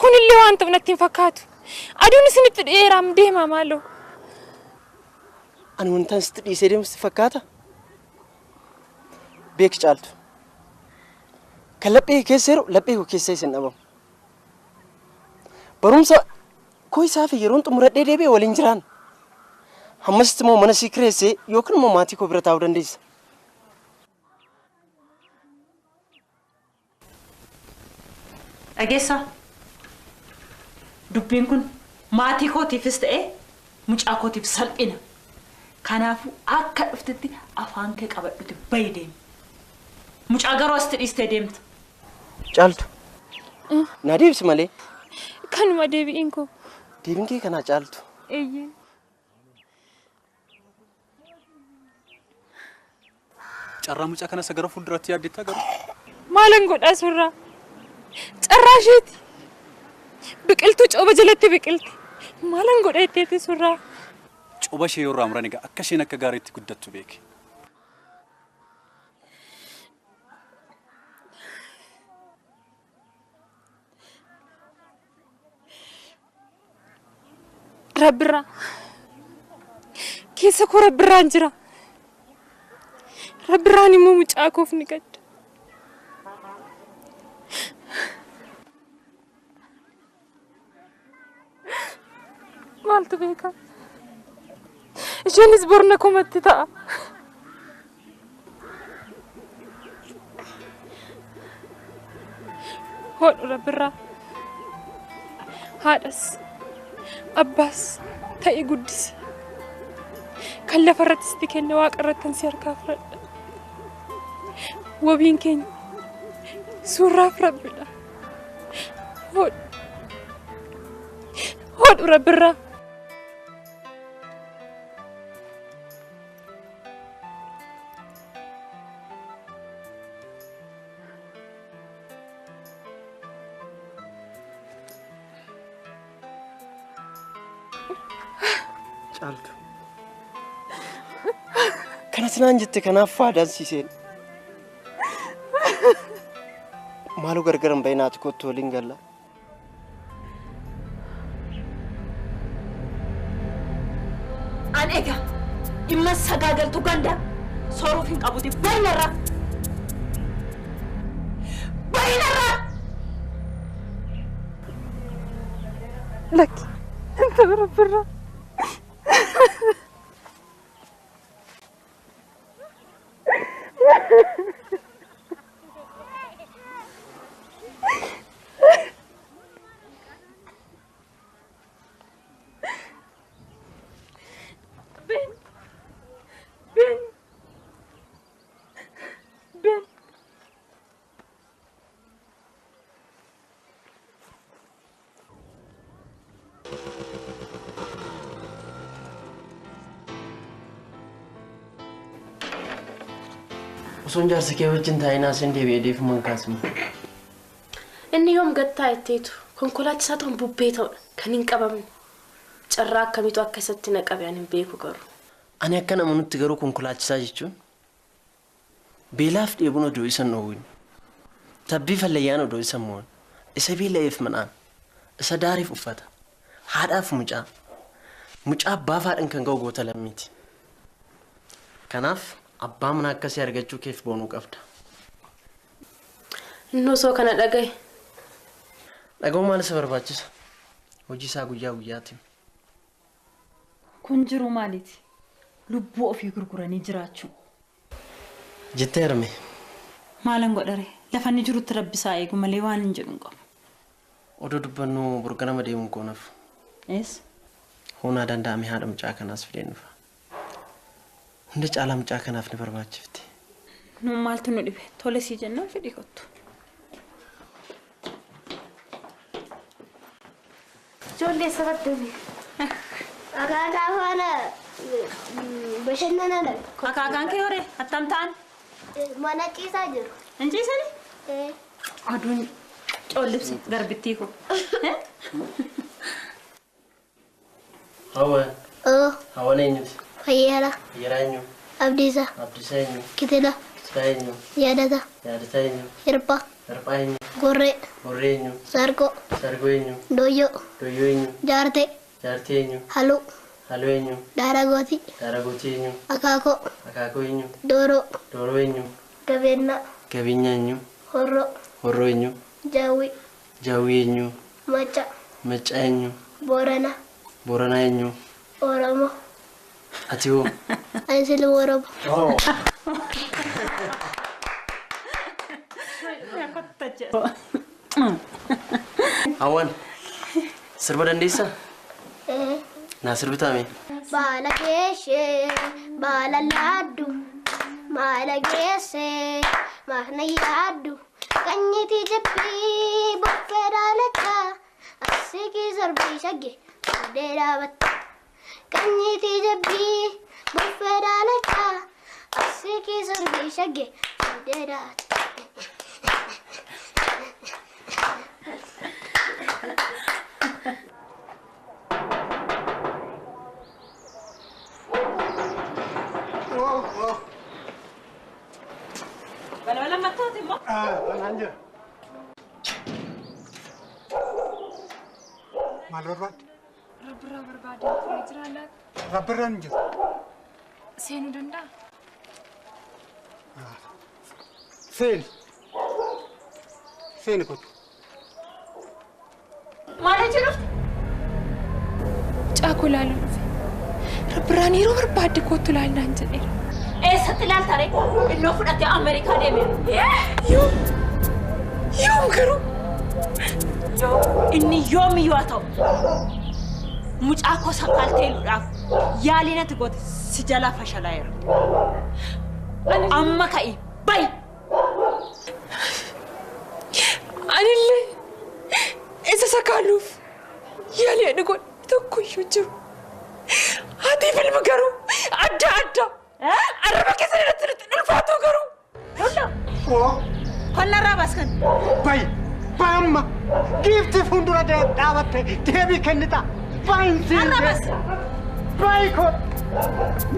Kunillee waan ta'u natti hin fakkaatu. Aduun isinitti dheeraam deemaa maaloo. Ani wantaan sitti dhiisee deemsitti fakkaata. Beeki Caaltu. Kan laphee keessa yeroo laphee koo keessa isin dhabamu. Barumsa koo isaa fi yeroon xumuradhee deebi'ee waliin jiraan. Hammasitti immoo mana sii kireessee yookiin immoo maatii koo bira taa'uu dandeessa. Dhageessaa dubbiin kun maatii kootiifis ta'ee mucaa kootiif salphina. Kanaafuu akka dhuftetti afaan kee qabadhuti bayi deemi. Mucaa garuu asitti dhiistee deemta. Caaltu. Na deebisi malee. Kanuma deebi'iin koo. Deebiin kee kanaa Caaltu. Eeyyee. Carraa mucaa kana isa gara fuulduratti yaaddeettaa garuu. Maalan godhaa surraa? Carraa isheeti. Biqiltuu cooba jalatti biqilti. Maalan godhaa itteeti surraa? Cooba ishee yoo irraa muran egaa akka isheen akka gaariitti guddattu beeki. Rabbirraa. Keessa koo rabbirraan jira. Rabbirraan immoo mucaa koof ni gadda. Maaltu beeka? Isheenis borna komatti ta'a. Hodhu rabbirraa. Haadhas abbaas ta'e guddisa. Kan lafa irrattis itti kenne waaqa irratti si harkaa fudhadha. Wabiin keenya suurraaf rabbidha. Hodhu rabbirraa. Caaltu. Kanas naan jette kanaaf faadaan siiseen. Maaloo gargaran bayinaati kottu waliin galla. An egaa dhimma sagaagaltu ganda sooruuf hin qabuti bayinarraa. Bayinarraa! Lakki, inta rabbirraa. Ben. Osoon jaarsa kee wajjin taa'inaa sen deebi'ee deefumaan kaasuma. Inni yoom gattaa itteetu konkolaachisaa ta'uun bubbee ta'udha kan hin qabamne. Carraa akkamiitu akka isatti na qabe ani hin beeku garuu. Ani akka namoonni garuu konkolaachisaa jechuun beelaaf dheebuun odoo isa noowwin. Tabbii fallayyaan odoo isa mo'an. Isa beela'eef manaan. Isa daariif uffata. Haadhaaf mucaa. Mucaa abbaa faadhaan kan ga'u goota lammiiti. Kanaaf abbaa mana akkasii argachuu keef boonuu qabda. Inni osoo kana dhagaye. Dhaga'uu maal isa barbaachisa? Hojii isaa guyyaa guyyaati. Kun jiru maaliiti? Lubbuu ofii gurguranii jiraachuu. Jettee hirme. Maalan godhare? Lafa inni jirutti rabbisaa eegu malee waan hin jedhu hin qabu. Odoo dubbannuu burga nama deemuun koonaaf. Ees? Hoonaa danda'ame haadha mucaa kanaas fideen dhufa. እንደ ጫላ ምጫ ከናፍ ነበርባችፍቲ ነው ማልቱ ነው ዲቤ ቶለሲ ጀና ፍዲቆቱ ጆሌ ሰበደኒ አካካ ሆነ በሸነና ነው አካካን ከዮሬ አታምታን ማናጪሳ ጅሩ እንጂ ሰኒ አዱን ጮልብሲ ገርብቲኮ هونين خيالة يرانيو أبديزة أبديسانيو كتلا كتاينيو يادتا يادتاينيو يربا يرباينيو غوري غورينيو ساركو سارغوينيو دويو دويوينيو جارتي جارتينيو هلو هلوينيو داراغوتي داراغوتينيو أكاكو أكاكوينيو دورو دوروينيو كبيرنا كبينيانيو هورو هوروينيو جاوي جاوينيو مچا مچاينيو بورانا بوراناينيو أورامو أتيو أنزل ورب أوان سربا دنديسا ناصر بتامي بالا كيشي بالا لادو مالا كيسي مهنا يادو كنيتي جبي بكرا لتا أسيكي زربي شقي ديرا بتا كنيتي جبي بكرا لتا أسيكي زربي شقي ديرا ولا ما توتي ما أنا عندي مال برباد ربرا بربادي فيجرالك ربنا نجد سينو دندا فين كنت ما نجرف ጫኩላሉ ረብራኒ ሮ በርባድ ኮቱላል አንጀኔ ስትላል ታሬ እኖ ፍዳቴ አሜሪካ ደሜ ዮም ገሩ እኒ ዮም ይዋታው ሙጫኮ ሰካልቴሉዳፍ ያሊነት ጎት ሲጀላ ፈሸላየር አማካይ ባይ አንለ እሰሰካሉፍ ያሊ ንጎን ተኩዩጁ አዲ ፊልም ገሩ አዳ አረባ ከሰረት ንልፋቶ ገሩ ኮነራ ባስከን باي باما جيفت فندرة دعوت تبي كنتا باين سين باي كو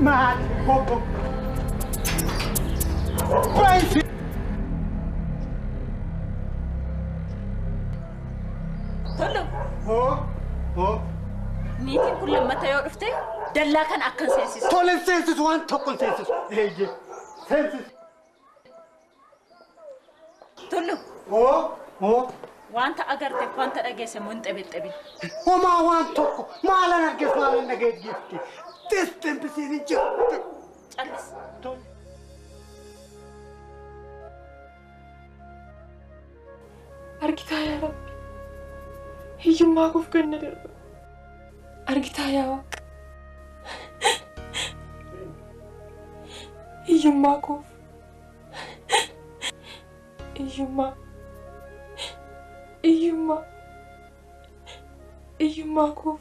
ما بوبو باين سين تولو هو نيتي كل ما تيورفتي دلا كان اكن سيسس تولن سيسس وان توكل سيسس هيجي سيسس تولو هو وانت اگرت وانت دغيس منطبطبي وما وان توكو ما لنا نجس ما لنا نجس جفتي تستم بسيني جفت ጨርስ أرجتا يا رب هي ما قف كنا درب أرجتا يا وق هي ما قف هي ما قف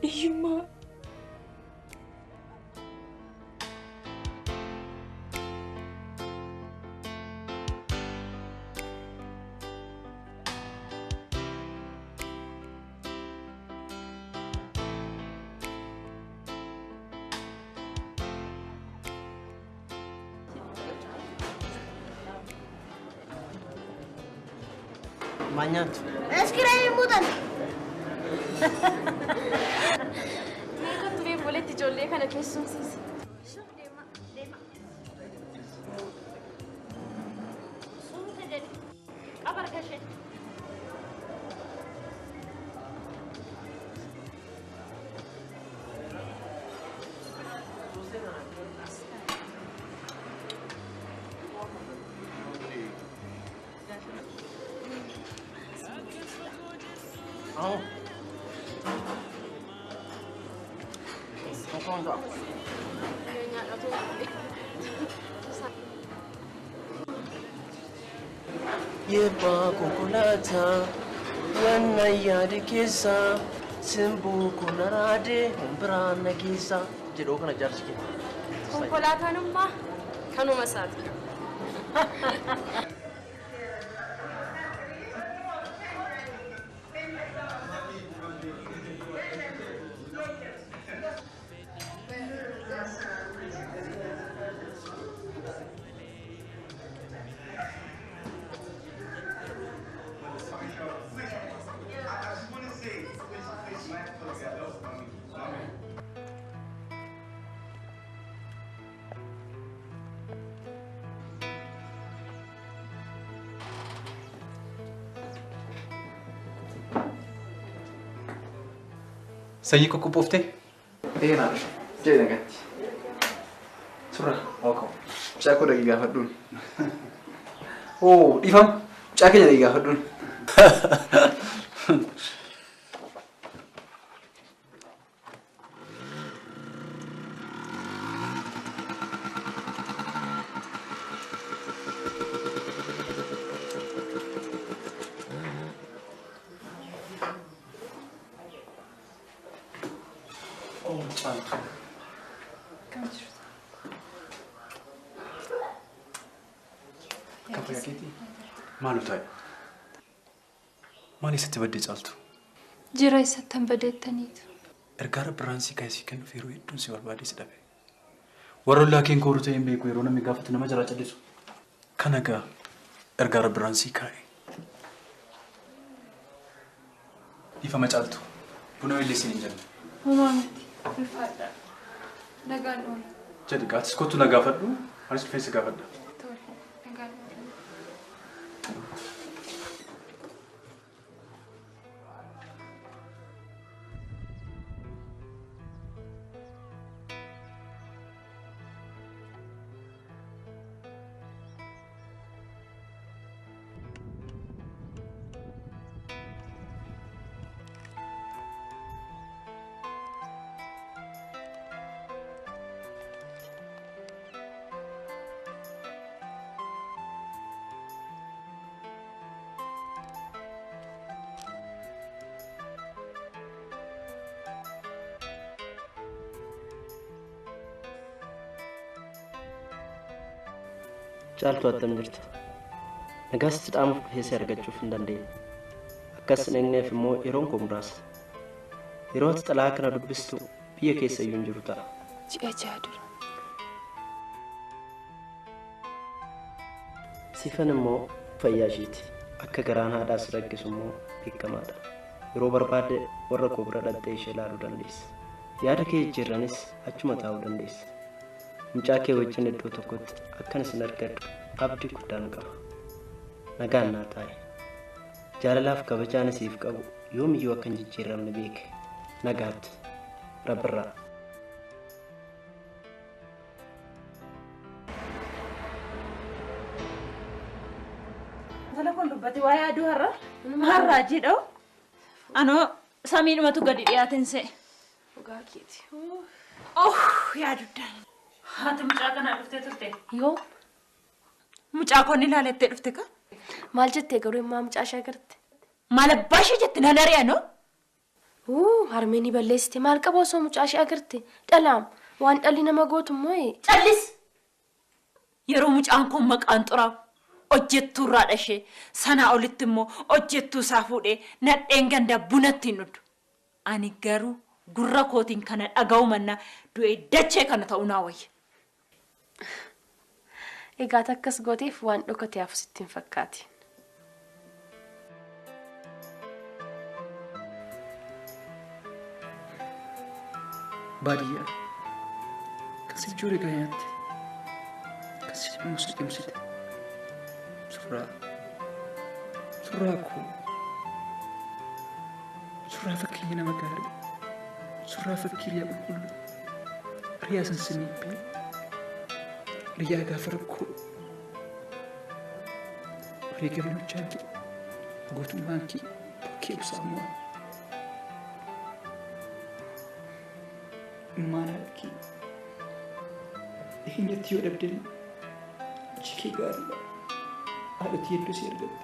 هي ما ማኛት እስክራይ ሙተን Nico tu vi volete jolle kana kessun sisi. Yeba konkolata wanna yaade keessa simboo kunaraade biraan nageessa jedhoo kana jaarsi kee. Konkolaataan kanuma isaati. Sanyii qoqqooftee? Naaf. Jedhe nagatti. Surra. Ookoo. Mucaa koo dhaqii gaafadhuun. Dhiifama. Mucaa keenya dhaqii gaafadhuun. Maal ta'e? Maal isatti baddee caaltu? Jira isattan badeettaniitu. Ergaa Rabbiraansii kaasii kennuuf yeroo hedduun si barbaadee si dhabe. Warra ollaa keen kooruu ta'een beeku yeroo namni gaafatu nama jalaa callisu. Kana gaa ergaa Rabbiraansii kaa'e. Dhiifama caaltu. Buna illee siin hin jenne. Homaa miti. Ulfaadha. Nagaan oola. Jedhi gaatis kottu na gaafadhu. Anis dhufeen si gaafadha. Tole. Nagaan oola. Caaltu attam jirta. Nagaasti dhaamuuf dhufeessee argachuuf hin dandeenye. Akkas dhaqneef immoo yeroon koo muraasa. Yeroo ati xalaa kana dubbistu biyya keessa iyyuu hin jiru ta'a. Ji'a ja'a dura. Sifan immoo fayyaa isheeti. Akka garaan haadhaas rakkisu immoo beekamaadha. Yeroo barbaadde warra koo bira dhaqxee ishee ilaaluu dandeessa. Yaada kee jijjiirranis achuma taa'uu dandeessa. Mucaa kee wajjin iddoo tokkotti akkan isin argadhu abdii guddaan qaba. Nagaan naa taa'e. Jaalalaaf kabajaan isiif qabu yoomiyyuu akka hin jijjiiramne beeke. Nagaatti. Rabbirraa. Tala kun dubbate waa yaaduu har'a. Har'aa jedhau. Anoo samiidhumatu gadi dhiyaatin se'e. Dhugaa keeti. Yaaduddaan. Haati mucaa kanaa dhuftee turte? Yoo. Mucaa koon ilaalettee dhufte ka? Maal jettee garuu immaa mucaa ishee agarte? Maal abbaa ishee jetti nan ari'anoo? Harmeen balleessite maal qaba osoo mucaa ishee agarte? Dhalaam waan dhalli nama gootu immoo. Callis! Yeroo mucaan kun maqaan xuraa'u hojjettuu irraa dhashee sanaa olitti immoo hojjettuu isaa fuudhee nadheen gandaa bunatti hin dhudhu. Ani garuu gurra kootiin kana dhaga'u mannaa du'ee dachee kana ta'uu naa wayya. Egaa akkas gooteef waan dhokate hafu sitti hin fakkaatin. Baadiyyaa kasi ijoollee gaayaatti kasi musa cimsite surraa koo surraa fakkii nama gaarii surraa fakkii riyaa qulqulluu riyaa sansiniibbee riyaa gaafa rakkoo horii gamnochaan kee gootummaan kee bakkee ibsaa immoo Mana ki hinyatti yoo dhabdeen jikee gaariidha. Haadhotii hedduu si ergatta.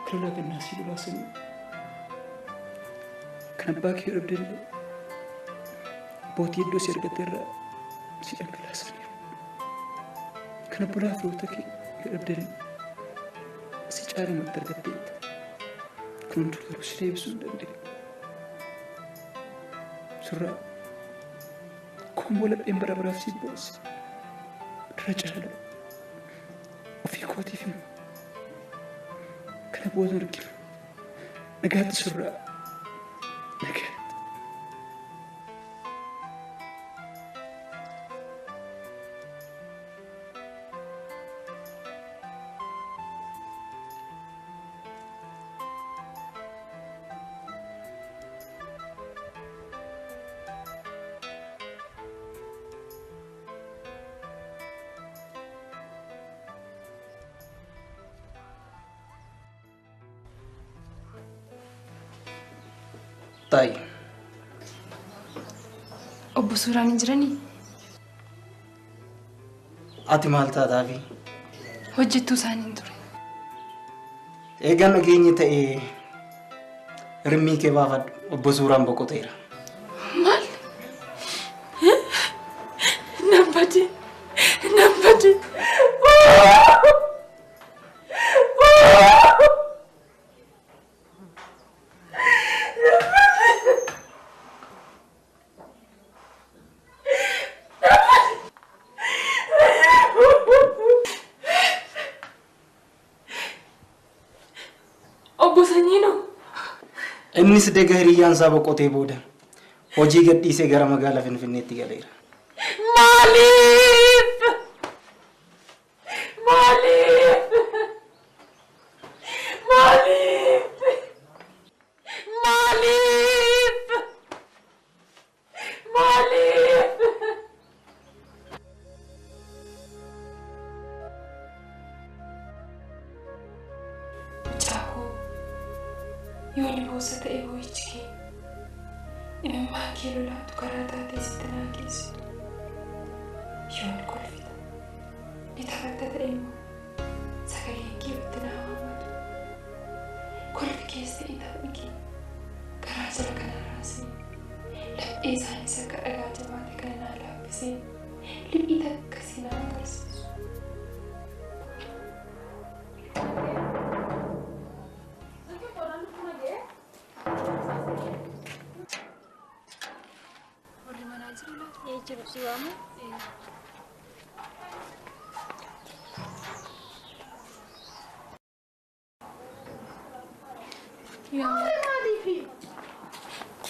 Kan lolaa gannaa si lolaasanii. Kan abbaa kee yoo dhabdeen bootii hedduu si ergatte irraa si dhangalaasaniiru. Kan obbolaa fi hoota kee yoo dhabdeen si caalumatti argatteetta. Kun hundi garuu si deebisuu hin dandeenye. Surraa koommoo lapheen bara baraaf si boosse. Dura caala ofii kootiif himu. Kana booda arginu. Nagaatti surraa. Nagaatti. Ta'i. Obbo Suuraan hin jiranii? Ati maal taataafi? Hojjettuu isaanii hin ture. Eegan nageenyi ta'ee hirmii kee baafadhu. Obbo Suuraan boqoteera. Maal? Nabbade. Nabbade. Innis deega hiriyyaan isaa boqotee booda hojii gadhiisee gara magaalaa Finfinneetti galeera. Maaliif? Maaliif? Maaliif? Maaliif? Maaliif? Mucaakoo yoo liboosa ta'e ho'ichi kee imimmaan kee lolaatu karaa taatee sitti naa geessu. Yoon kolfita ni taphatta ta'e immoo sagaleen kee itti naa hammatu. Kolfi keessa ta'e taphni kee karaa jala kana raasee laphee isaaniis akka dhagaa jabaate kana naa laaffisee liphii takka si naa agarsiisu.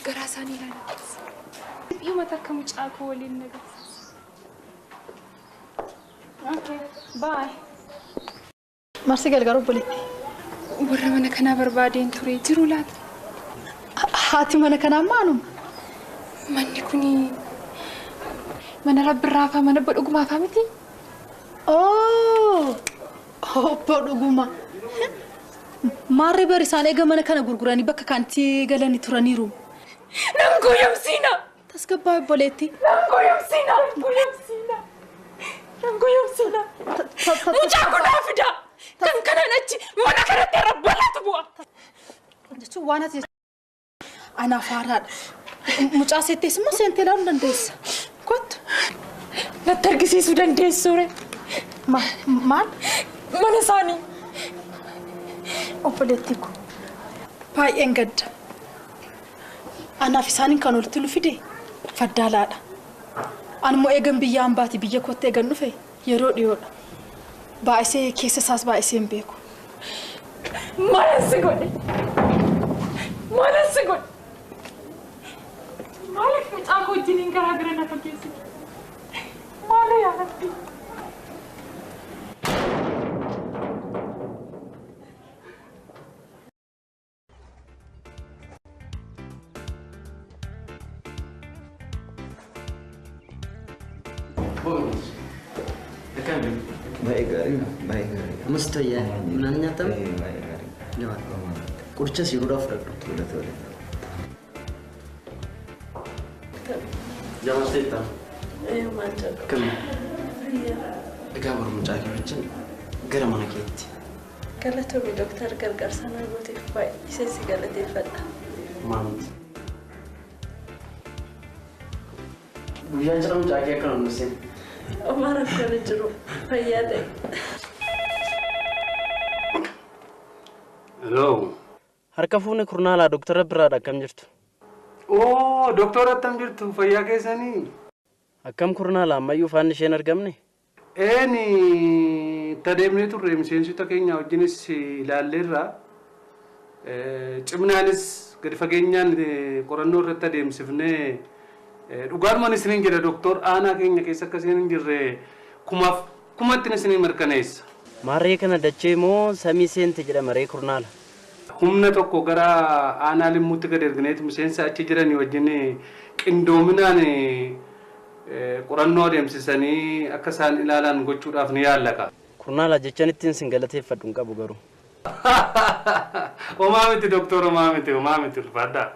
Garaa isaanii ilaalaa. Dhiima takka mucaakoo waliin nagarsiisa. Okay, bye. Marsi galgala obboleetti. Warra mana kanaa barbaadeen ture jiru laata? Haati mana kanaa maaluma? Manni kuni mana rabbirraafaa mana obbo Dhugumaafaa miti? Oh, obbo Dhuguma. Maarree bari isaan eega mana kana gurguranii bakka kanatti galanii turaniiru. Nangoo yamsiina. Tasgabbaa obboleetti. Nangoo yamsiina. Nangoo yamsiina. Mucaakoo naa fida. Kan kanaan achi mana kanatti rabbalaatu bu'a. Jechuun waan ati anaaf haaraadha. Mucaa seettees immoo seentee ilaaluu dandeessa. Kottu. Natti argisiisuu dandeessuure. Maal? Mana isaanii. Obboleetti ko baay'een gadda. Anaaf isaaniin kan walitti lufide faddaalaadha. Ani immoo eegan biyya hambaati biyya kootti eegan dhufe yeroo dhiyoodha. Baay'isee keessa isaas baay'isee hin beeku. Maalassi godhe. Maalassi godhe. Maaliif mucaakoo wajjiniin garaa gara na fageessite? Maala yaadatti? Baik gari. Mesti ya. Nanya tam? Lewat. Kurca sih udah frak. Udah tuh. Jabaatteetta. Maal jedhu. Akkami? Egaa barumsaa kee wajjin gara mana keetti. Galatoomii Dooktar Gargaarsa Naagootiif baay'isee si galateeffadha. Maamti. Guyyaa jira mucaa kee akka namni seen. Omaa rakkoon jiru fayyaa ta'e. Hello. Harka fuuni kurnaalaa Dooktara biraadha akkam jirtu? Oh, Doktor attam jirtu fayyaa keessanii? Akkam kurnaalaa ammayyuu faanni isheen argamne? Tadeemnee turre miseensota keenya wajjinis ilaalleerra. Cimnaanis gadi fageenyaan qorannoo irratti adeemsifnee dhugaadhumaan isiniin jedha Doktor aanaa keenya keessa akka isiniin jirre kumatti isiniin mirkaneessa. Maarree kana dachee moo samii seente jedhama ree kurnaala? Humna tokko gara aanaa limmuutti gad ergineeti miseensa achi jiranii wajjin qindoominaan qorannoo adeemsisanii akka isaan ilaalan gochuudhaaf ni yaallaka. Kurnaala jechaan ittiin sin galateeffadhu hin qabu garuu. Homaa miti Doktor, homaa miti ulfaadhaa.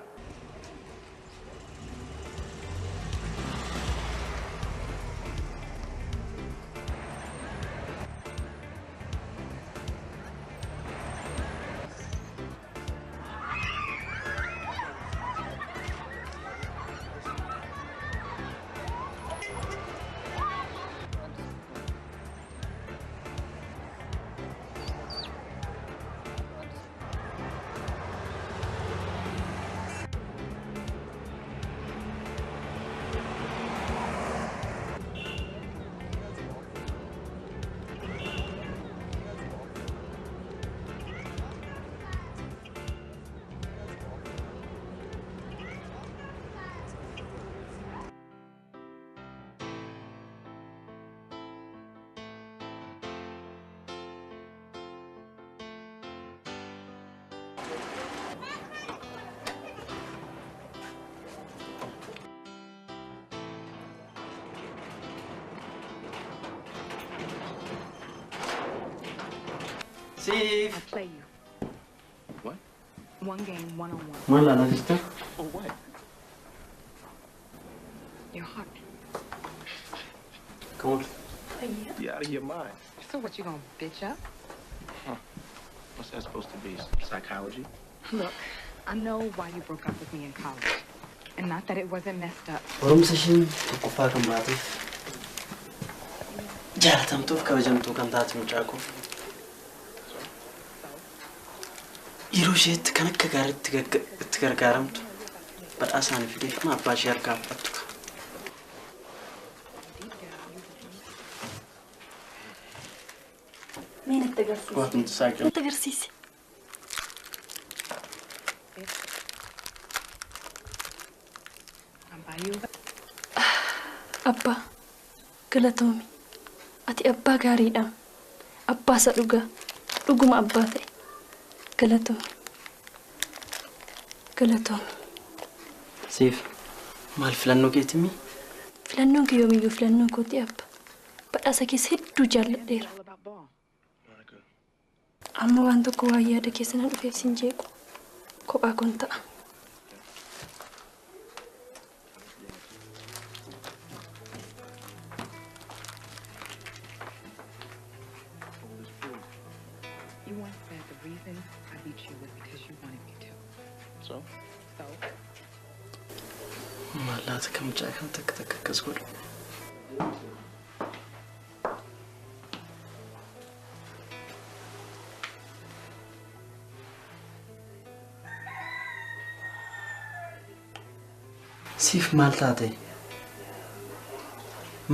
Steve. I'll play you. What? One game, one-on-one. Mala na sister. Oh, what? Your heart. Come on. You out of your mind. So what, you gonna bitch up? Huh. What's that supposed to be? Psychology? Look, I know why you broke up with me in college. And not that it wasn't messed up. Barumsa isheen tokkoffaa kan baateef jaalatamtuuf kabajamtuu kan taate mucaa koo. Yeroo isheetti kan akka gaariitti itti gargaaramtu badhaasaan fideef ama abbaa ishee harkaa fudhattu. Meen itti agarsiisi? Waa nuti saaqil. Itti agarsiisi. Abbaa galatoomi. Ati abbaa gaariidha. Abbaa isa dhugaa. Dhuguma abbaa ta'e. Galatoomi. Galatoomi. Siif maal filannoo keetimii? Filannoon kee yoomiyyuu filannoo kooti abba. Badhaasa keessa hedduu jaalladheera. Amma waan tokko waa yaada keessa na dhufeef sin jeequ. Kophaa kun ta'a. You once said the reason I beat you was because you wanted me to. So? So? Mallaata kam mucaa kan takka akkas godhu. Siif maal taate?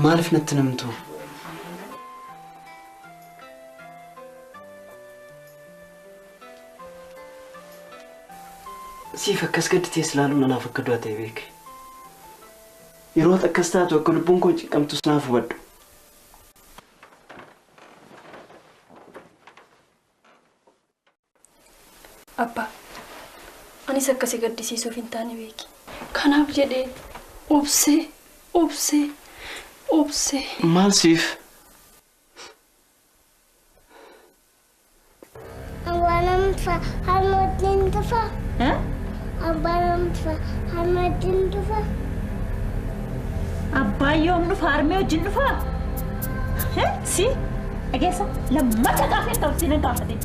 Maaliif natti namtu? Siif akkas gadditees ilaaluun anaaf akka du'a ta'e beeke. Yeroo akkas taatu akka lubbuun koo cinqamtus naaf hubadhu. Abbaa, anis akkasii gaddisiisuuf hin taane beeki. Kanaaf jedhee obsee. Maal siif? Abbanamfa harmootiin dhufa. Abbanamfa harmootiin dhufa. Abbaayyoon dhufa harmee wajjin dhufa. Si dhageessa lammata gaafee ta'u si na gaafate.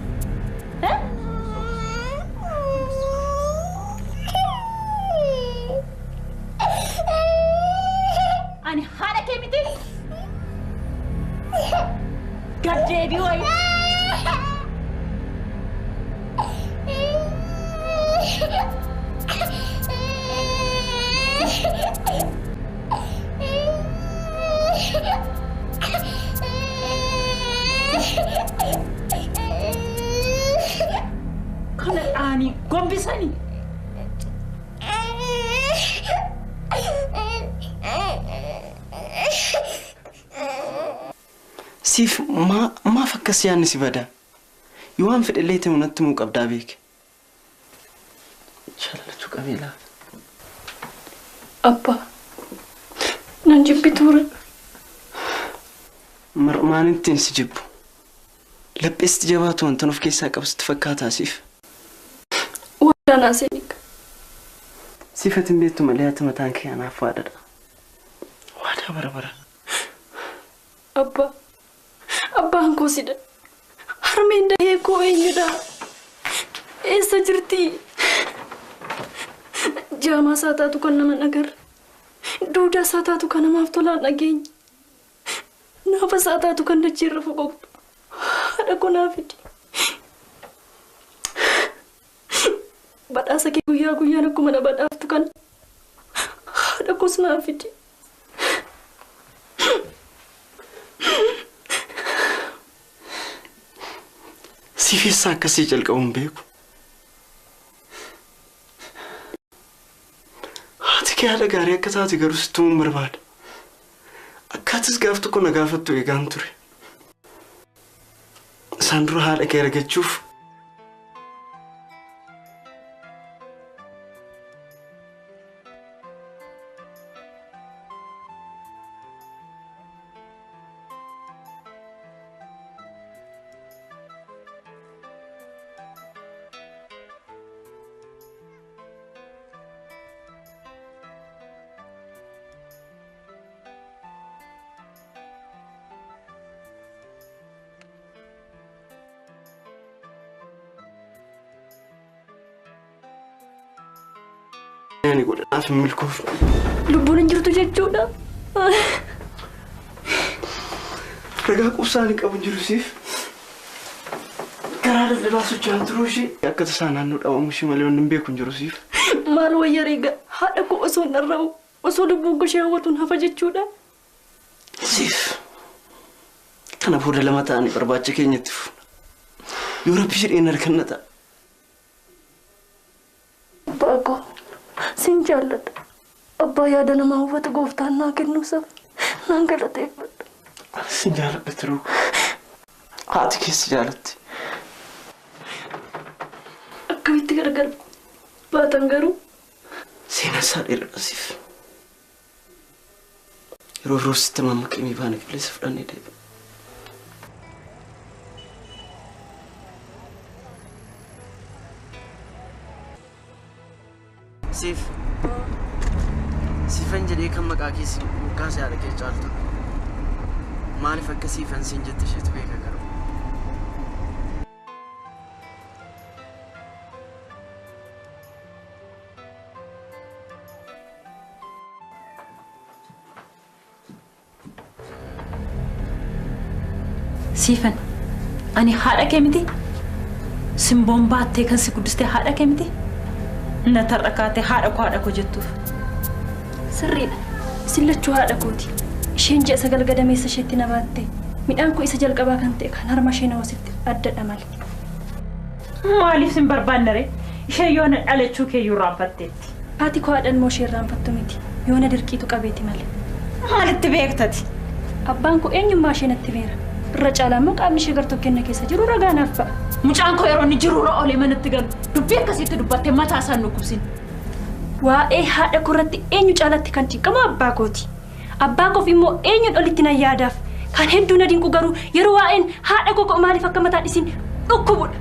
Ani haadha kee miti. Gad deebii wayi. Kana dhaanii gombisanii. Siif maaf akkas yaadni si bada? Yoo waan fedhallee ta'e natti muu qabdaa beeke. Jaalatu qabeelaa. Abbaa, nan jibbi ture. Mar'umaan ittiin si jibbu. Lapheesti jabaatu wanta of keessaa qabsitti fakkaataa siif. Waadaan aseenika. Sifatiin beektu malee ati mataan kee anaaf waadadha. Waadaa bara. Abbaan koo sida. Harmeen dahee koo eenyudha? Eessa jirti? Jaamaa isaa taatu kan nama nagarre. Duudaa isaa taatu kan namaaf tolaan dhageenya. Naafa isaa taatu kan dachiirra foqoqtu. Haadha koo naa fidi. Badhaasa kee guyyaa guyyaan akkuma na badhaaftu kan haadha koos naa fidi. Siifeessaa akkasii jalqabuun beeku. Haati kee haadha gaarii akka taate garuu sittuun barbaada. Akkaatis gaaf tokko na gaafattu eegaan ture. Isaan dura haadha kee argachuuf ani godhanaaf hin milkoofne. Lubbuun hin jirtu jechuudha. Ragaa qubsaan hin qabu jiru siif. Garaa daldalaa socho'aa turuu ishee akka tasaa naannoo dhabamu ishee malee waan hin beeku hin jiru siif. Maal wayya reega haadha koo osoo hin dharra'u osoo lubbuun koo ishee hawwatuun hafa jechuudha. Siif. Kana booda lama ta'anii barbaacha keenyatti fuuna. Yoo rabbi jedheen harkanna ta'a. Baakoo. Sin jaalladha. Abbaa yaada nama hawwata gooftaan naa kennuusaaf naan galateeffadha. Sin jaalladha turuu. Haati keessa jaalatti. Akkamitti gargar baatan garuu? Seenaa isaa dheeradha siif. Yeroo roositti mammaqimii baana qilleessa fudhannee deebi'a. Siifan jedhee kan maqaa keessi mukaasa yaada kee caaltu. Maaliif akka siifan siin jette isheetu beeka garuu. Siifan ani haadha kee miti. Simboon baattee kan si guddistee haadha kee miti. Na tarra kaatee haadha koo jettuuf. Sirriidha. Isin lachuu haadha kooti. Isheen ji'a sagal gadameessa isheetti na baatte. Midhaan koo isa jalqabaa kan ta'e kan harma ishee na wasitti addadha malee. Maaliif sin barbaanne ree? Ishee yoo na dhalachuu keeyyuu raanfatteetti. Haati koo haadhan moo ishee raanfattu miti. Yoo na dirqiitu qabeeti malee. Maalitti beektati? Abbaan koo eenyummaa ishee natti beera. Irra caalaa immoo qaamni ishee gartokkenna keessa jiru ragaa naaf ba'a. Mucaan koo yeroo inni jiruura olee manatti galu dubbii akkasitti dubbattee mataa isaan nukkubsin. Waa'ee haadha koo irratti eenyu caalatti kan xiqqamu abbaa kooti. Abbaa koof immoo eenyuun olitti na yaadaaf. Kan hedduu na dinqu garuu yeroo waa'een haadha koo maaliif akka mataa dhisin dhukkubudha.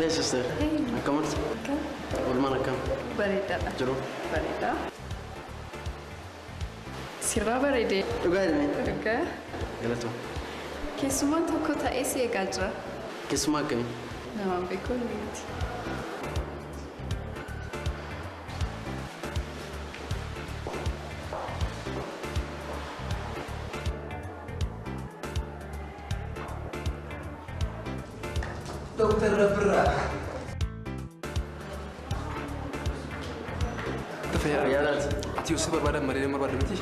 Hey sister. Akkamat? Walumaan akkam? Bareedaadha. Jiru? Bareeda. Sirraa bareedee. Dhugaa jedhame? Dhugaa. Galatoo. Keessumaa tokko ta'ee si eegaa jira. Keessumaa akkamii? Namaan beekuun miti. Dokter Rabra. Fayyaadaati. Ati usii barbaadan malee barbaadde miti?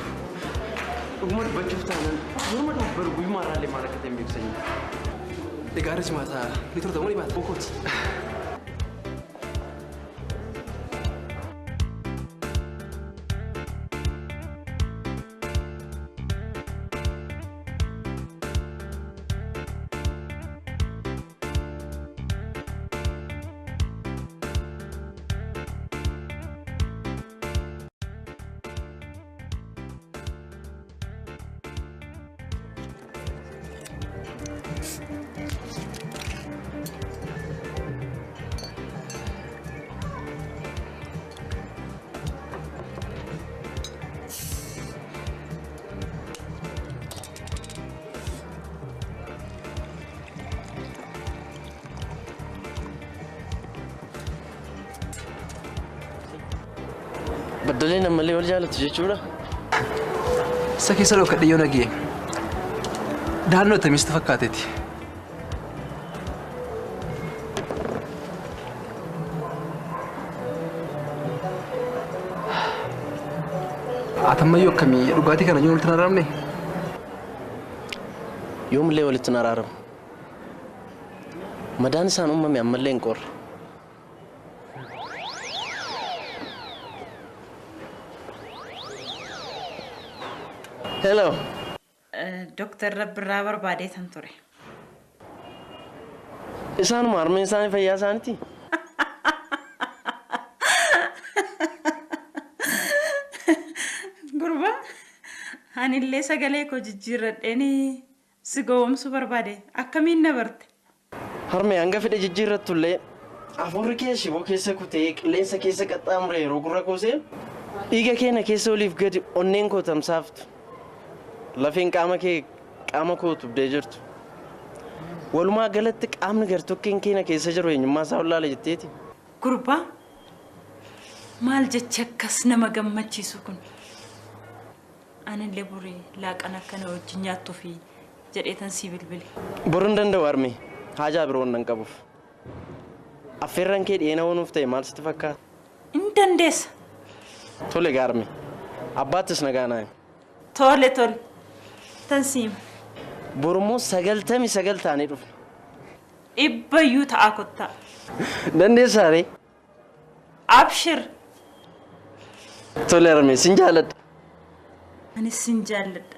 Dhuguma dubbachuuf taanaan morma dubbaru guyyumaa irraallee maal akka ta'e hin beeksisanii. Egaa irra cimaa ta'a. Ni turta moo dhibaata? Bokooti. Baddaleen ammallee wal jaalatu jechuudha. Isa keessa dhokadhe yoo nagee. Daannoo tamisti fakkaateeti. Atammayyoo akkamii dhugaatii kana yoo walitti nararamne? Yoomillee walitti naraaramu. Madaan isaan uumame ammallee hin qorre. Hello. Doktor Rabbirraa barbaadeetan ture. Isaanuma harmeen isaanii fayyaa isaaniiti. Gurba, anillee sagalee koo jijjiirradheen si gowwoomsuu barbaade akkamiin na barte? Harmee hanga fedhe jijjiirrattullee afurri kee shiboo keessa kutee qilleensa keessa qaxxaamure yeroo gurra koosee dhiiga keenya keessa oliif gadi onneen koo tamsaaftu. Lafeen qaama kee qaama koo tubdee jirtu. Walumaa galatti qaamni gartokkeen keenya keessa jiru eenyummaa isaa olaala jetteeti. Gurbaa, maal jecha akkas nama gammachiisu kun? Anillee burii laaqana akkana wajjin nyaattuu fi jedheetan sii bilbile. Boruu hin danda'u harmee haajaa biroo hin qabuuf. Affeerran kee dhiyeena oonuuf ta'e maal sitti fakkaata? Hin dandeessa. Tole gaarme. Abbaattis nagaa naayi. Tole tole. Tansiima. Borummoo 99 taanee dhufna. Dhibbayyuu ta'a kottaa. Dandeessaa ree? Abshir. Tole harmee sin jaaladha. Anis sin jaalladha.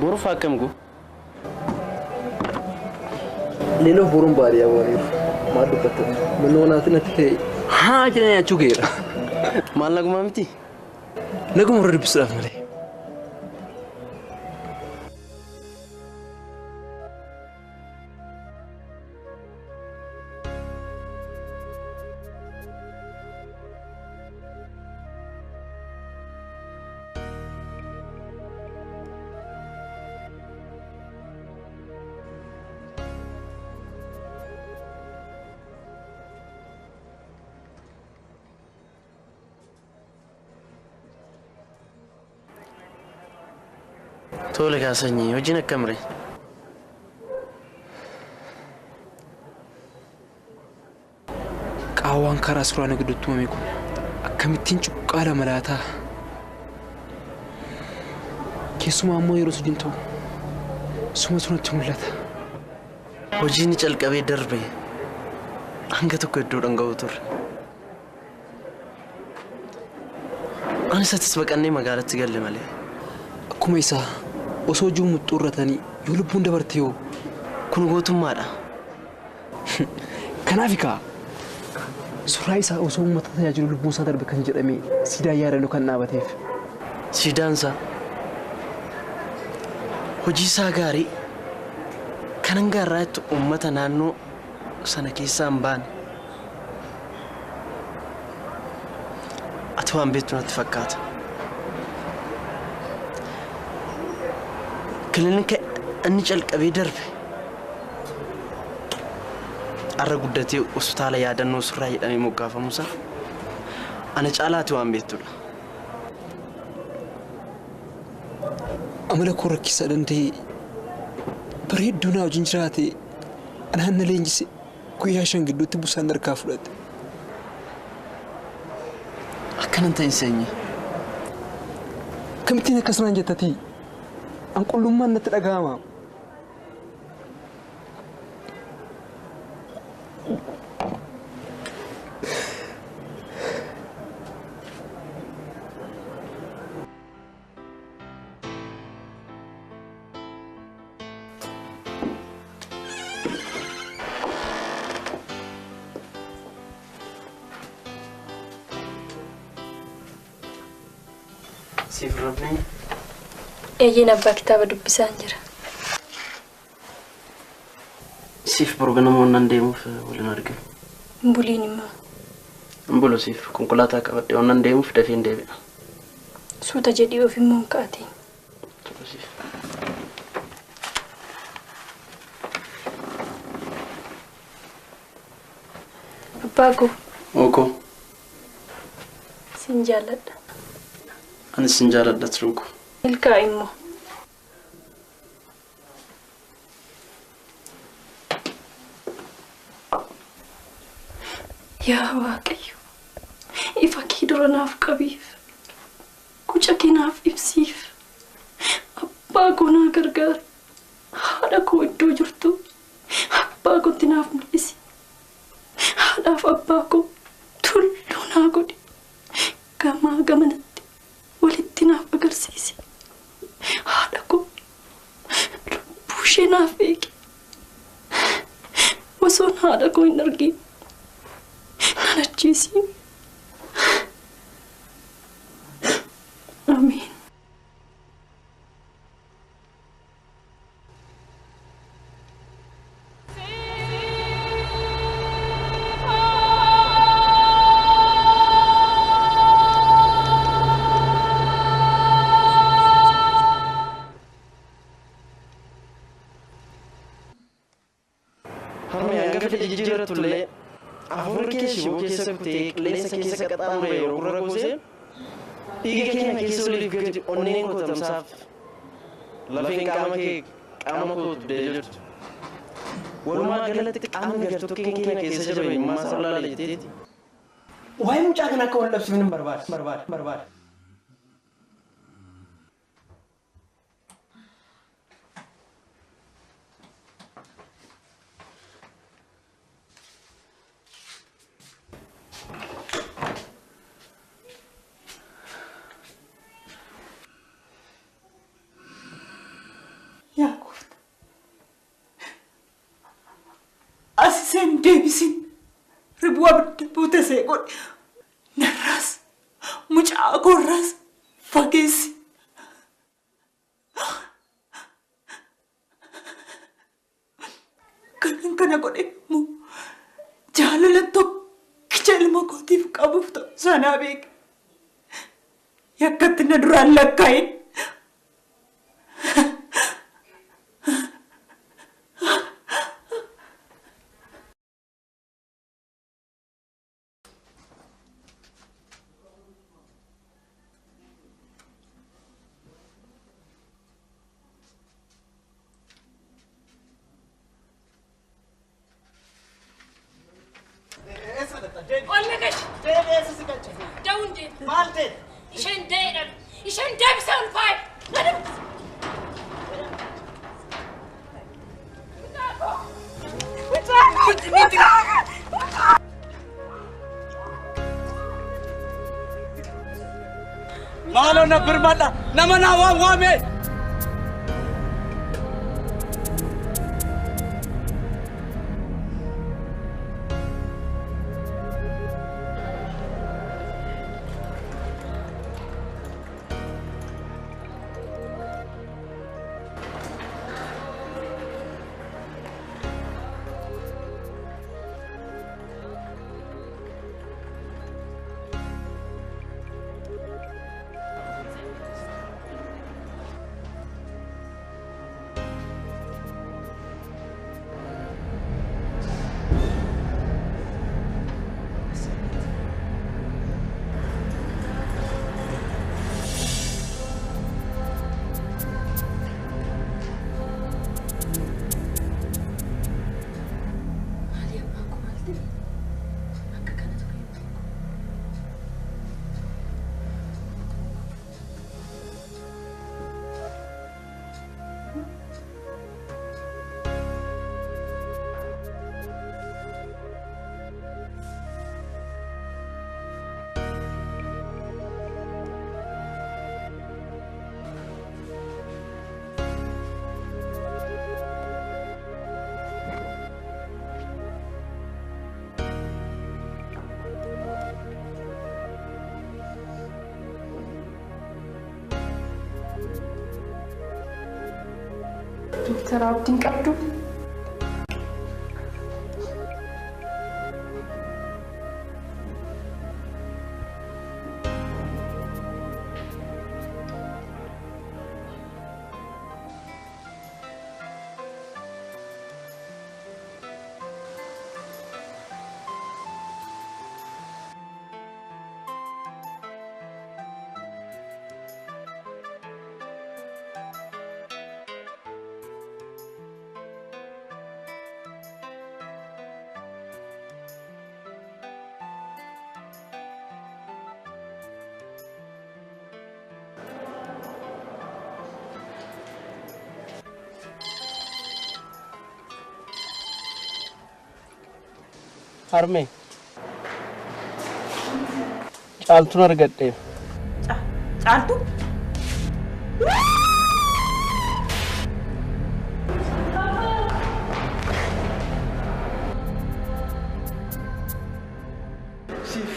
Boruuf akkam gu? Leenoof boruun baadiyyaa waaniiru. Maal dubbatta? Manni wanaatiin natti ta'e haa jedhanii achuu ga'eera. Maal nagumaa miti? Naguma warra dubbisuudhaaf malee. Tole kaasanyii hojiin akkamire? Qaawwaan karaa suuraa gidduutti uumame kun akkamittiin cuqqaala malaataa. Keessumaa ammoo yeroo hojiin ta'u suma sunatti mul'ata. Hojiin calqabee darbe hanga tokko iddoo dhanga'u ture. Anis atis baqannee magaalatti galle malee. Akkuma isaa osoo hojii muxxuurratanii yoo lubbuun dabarte yoo kun gootummaadha. Kanaaf ikaa suuraa isaa osoo uummata tajaajilu lubbuun isaa darbe kan jedhame siidaa yaadannoo kan dhaabateef. Siidaan isaa hojii isaa gaarii Kanan gaarraatti uummata naannoo sana keessaa hin baane. Ati waan beektu natti fakkaata. Kilinika inni calqabee darbe. Arra guddatee hospitaala yaadannoo surraa jedhamee moggaafamuusa. Ana caalaati waan beektudha. Amala koo rakkisaa danda'ee bareedduu naa wajjin jiraate anaan na leenjise guyyaa 5 gidduutti busaan harkaa fudhate. Akkanan ta'in seenye. Kamittiin akkasumaan jettati an qullummaan natti dhaga'ama. Siif rabni. Eeyyeen abbaa kitaaba dubbisaan jira. Siif borganamoon nan deemuuf waliin arginu. Buliin immoo. Bulu siif konkolaataa qabadhee waan nan deemuuf dafeen deebi'a. Suuta jedhii of immoo hin kaa'ate. Abbaa koo. Oko. Sin jaalladha. Ani sin jaalladha turuuko. Ilkaa immoo. Yaa Waaqayyo, ifa kee dura naaf qabiif, guca kee naaf ibsiif, abbaa koo naa gargaari, haadha koo iddoo jirtu, abbaa kootti naaf mul'isi, haadhaaf abbaa koo tulluu naa godhi, gamaa gamanatti walitti naaf agarsiisi, haadha koo lubbuu ishee naaf eegi, osoon haadha koo hin argin. Najisi. Amin. Harmee hanga fedhe jijjiirratullee afur keessa keessa kutee qilleensa keessa qaxxaamure yeroo gurra goosee dhiiga keenya keessa oliif gadi onneen qotamsaaf lafeen qaama kee qaama kootu dee jirtu. Walumaa galatti qaamni gartokkeen keenya keessa jiru himmaa sablaala jetteeti. Waa'ee mucaa kana akka wal dhabsiifnu hin barbaade. Asisen deebisin ribuu abidda buute see godhe narraas mucaa koorraas fageessi. Kanan kana godhe immoo jaalala tokkicha ilma kootiif qabuuf ta'u sanaa beeke. Yakkatti na duraan lakkaa'in. Malo na birmada naman awang wame. Dooktar Abdiin qabdu. Harme. Caaltuun argadhe. Caaltu? Siif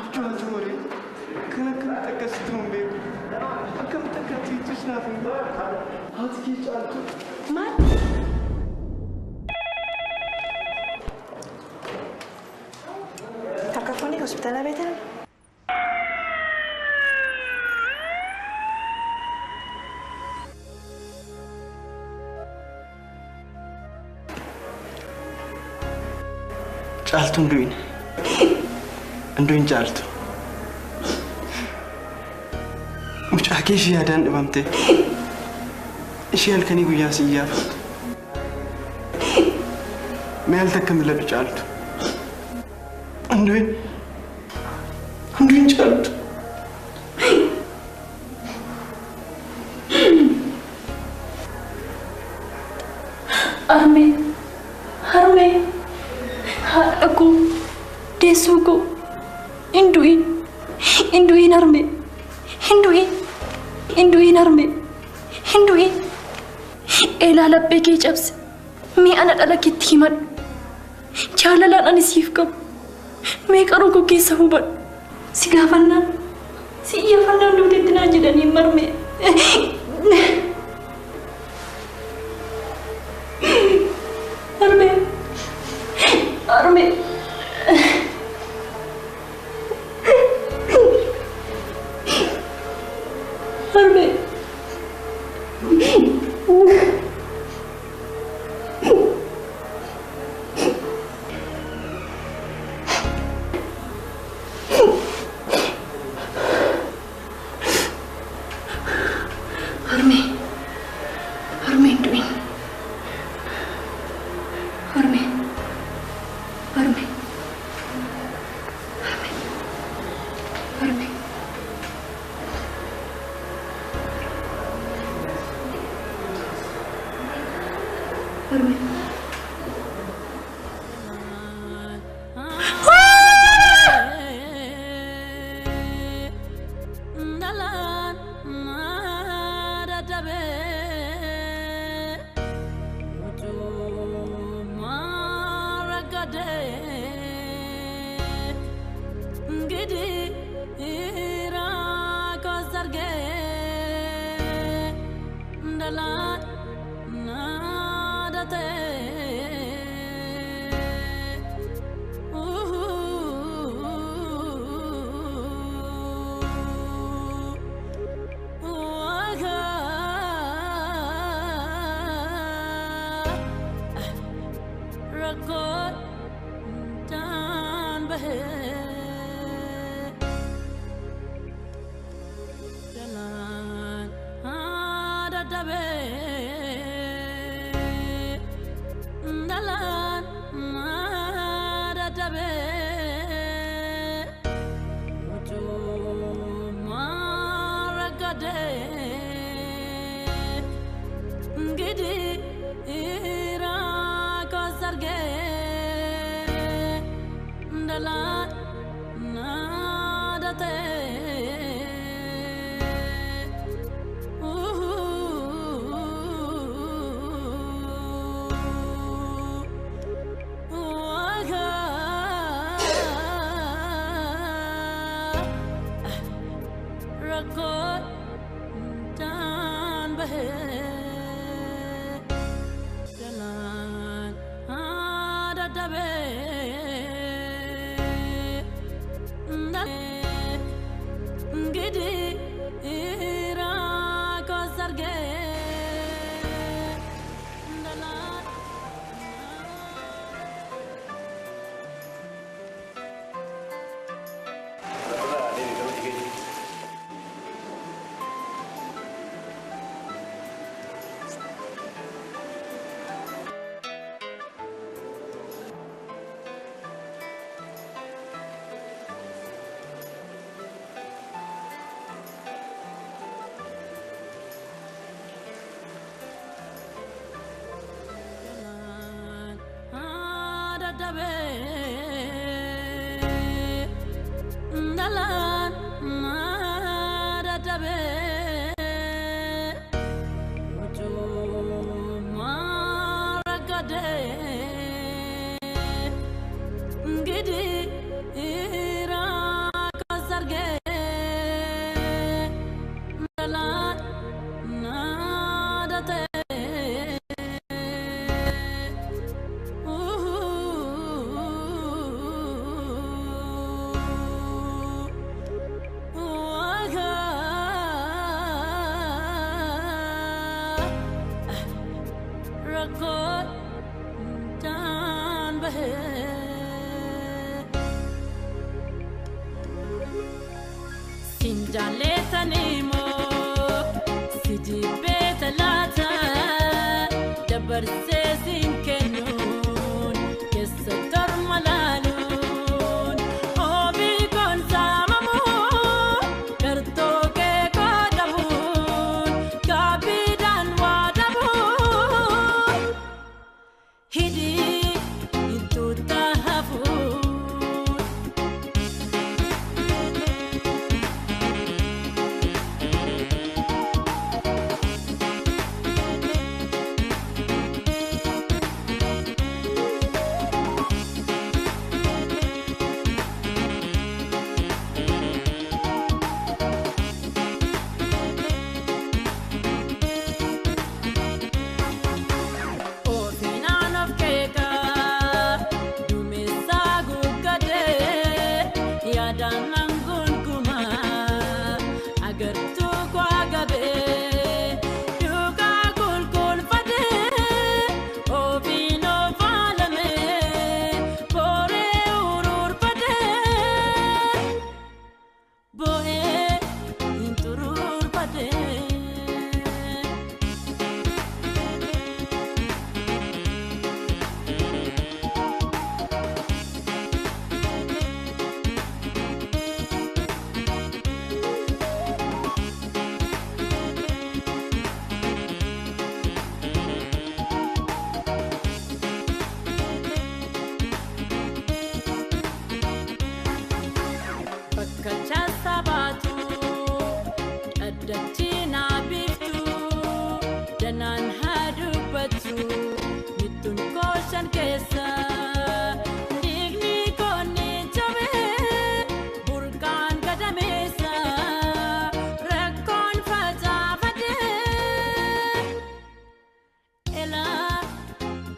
abjuu ture. Kana akkasitti hin beeku. Akkamitti akka tiitus naaf hin beeku. Haati kee caaltu. Maal? Kakak hospitala betan? Caaltu Anduin caaltu. Mucaa kee ishee yaadaan dhibamte. Ishee halkanii guyyaa si iyyaafatu. Mee al takka milladhu caaltu. Anduin caaltu. Harme, haadhaku, deessuuku, hindu'in harme, hindu'in harme, hindu'in. Eelaa laphee kee cabse, mi'a ana dhala keetti himadhu. Jaalalaan ani siif qabu, meeqa rogoo keessa hubadhu. Si gaafannaan, si iyyaafannaan duuteetti naa jedhanii marme. Arme.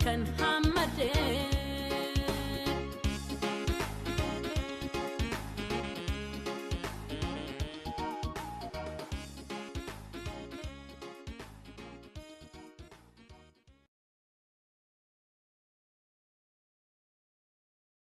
Can hammer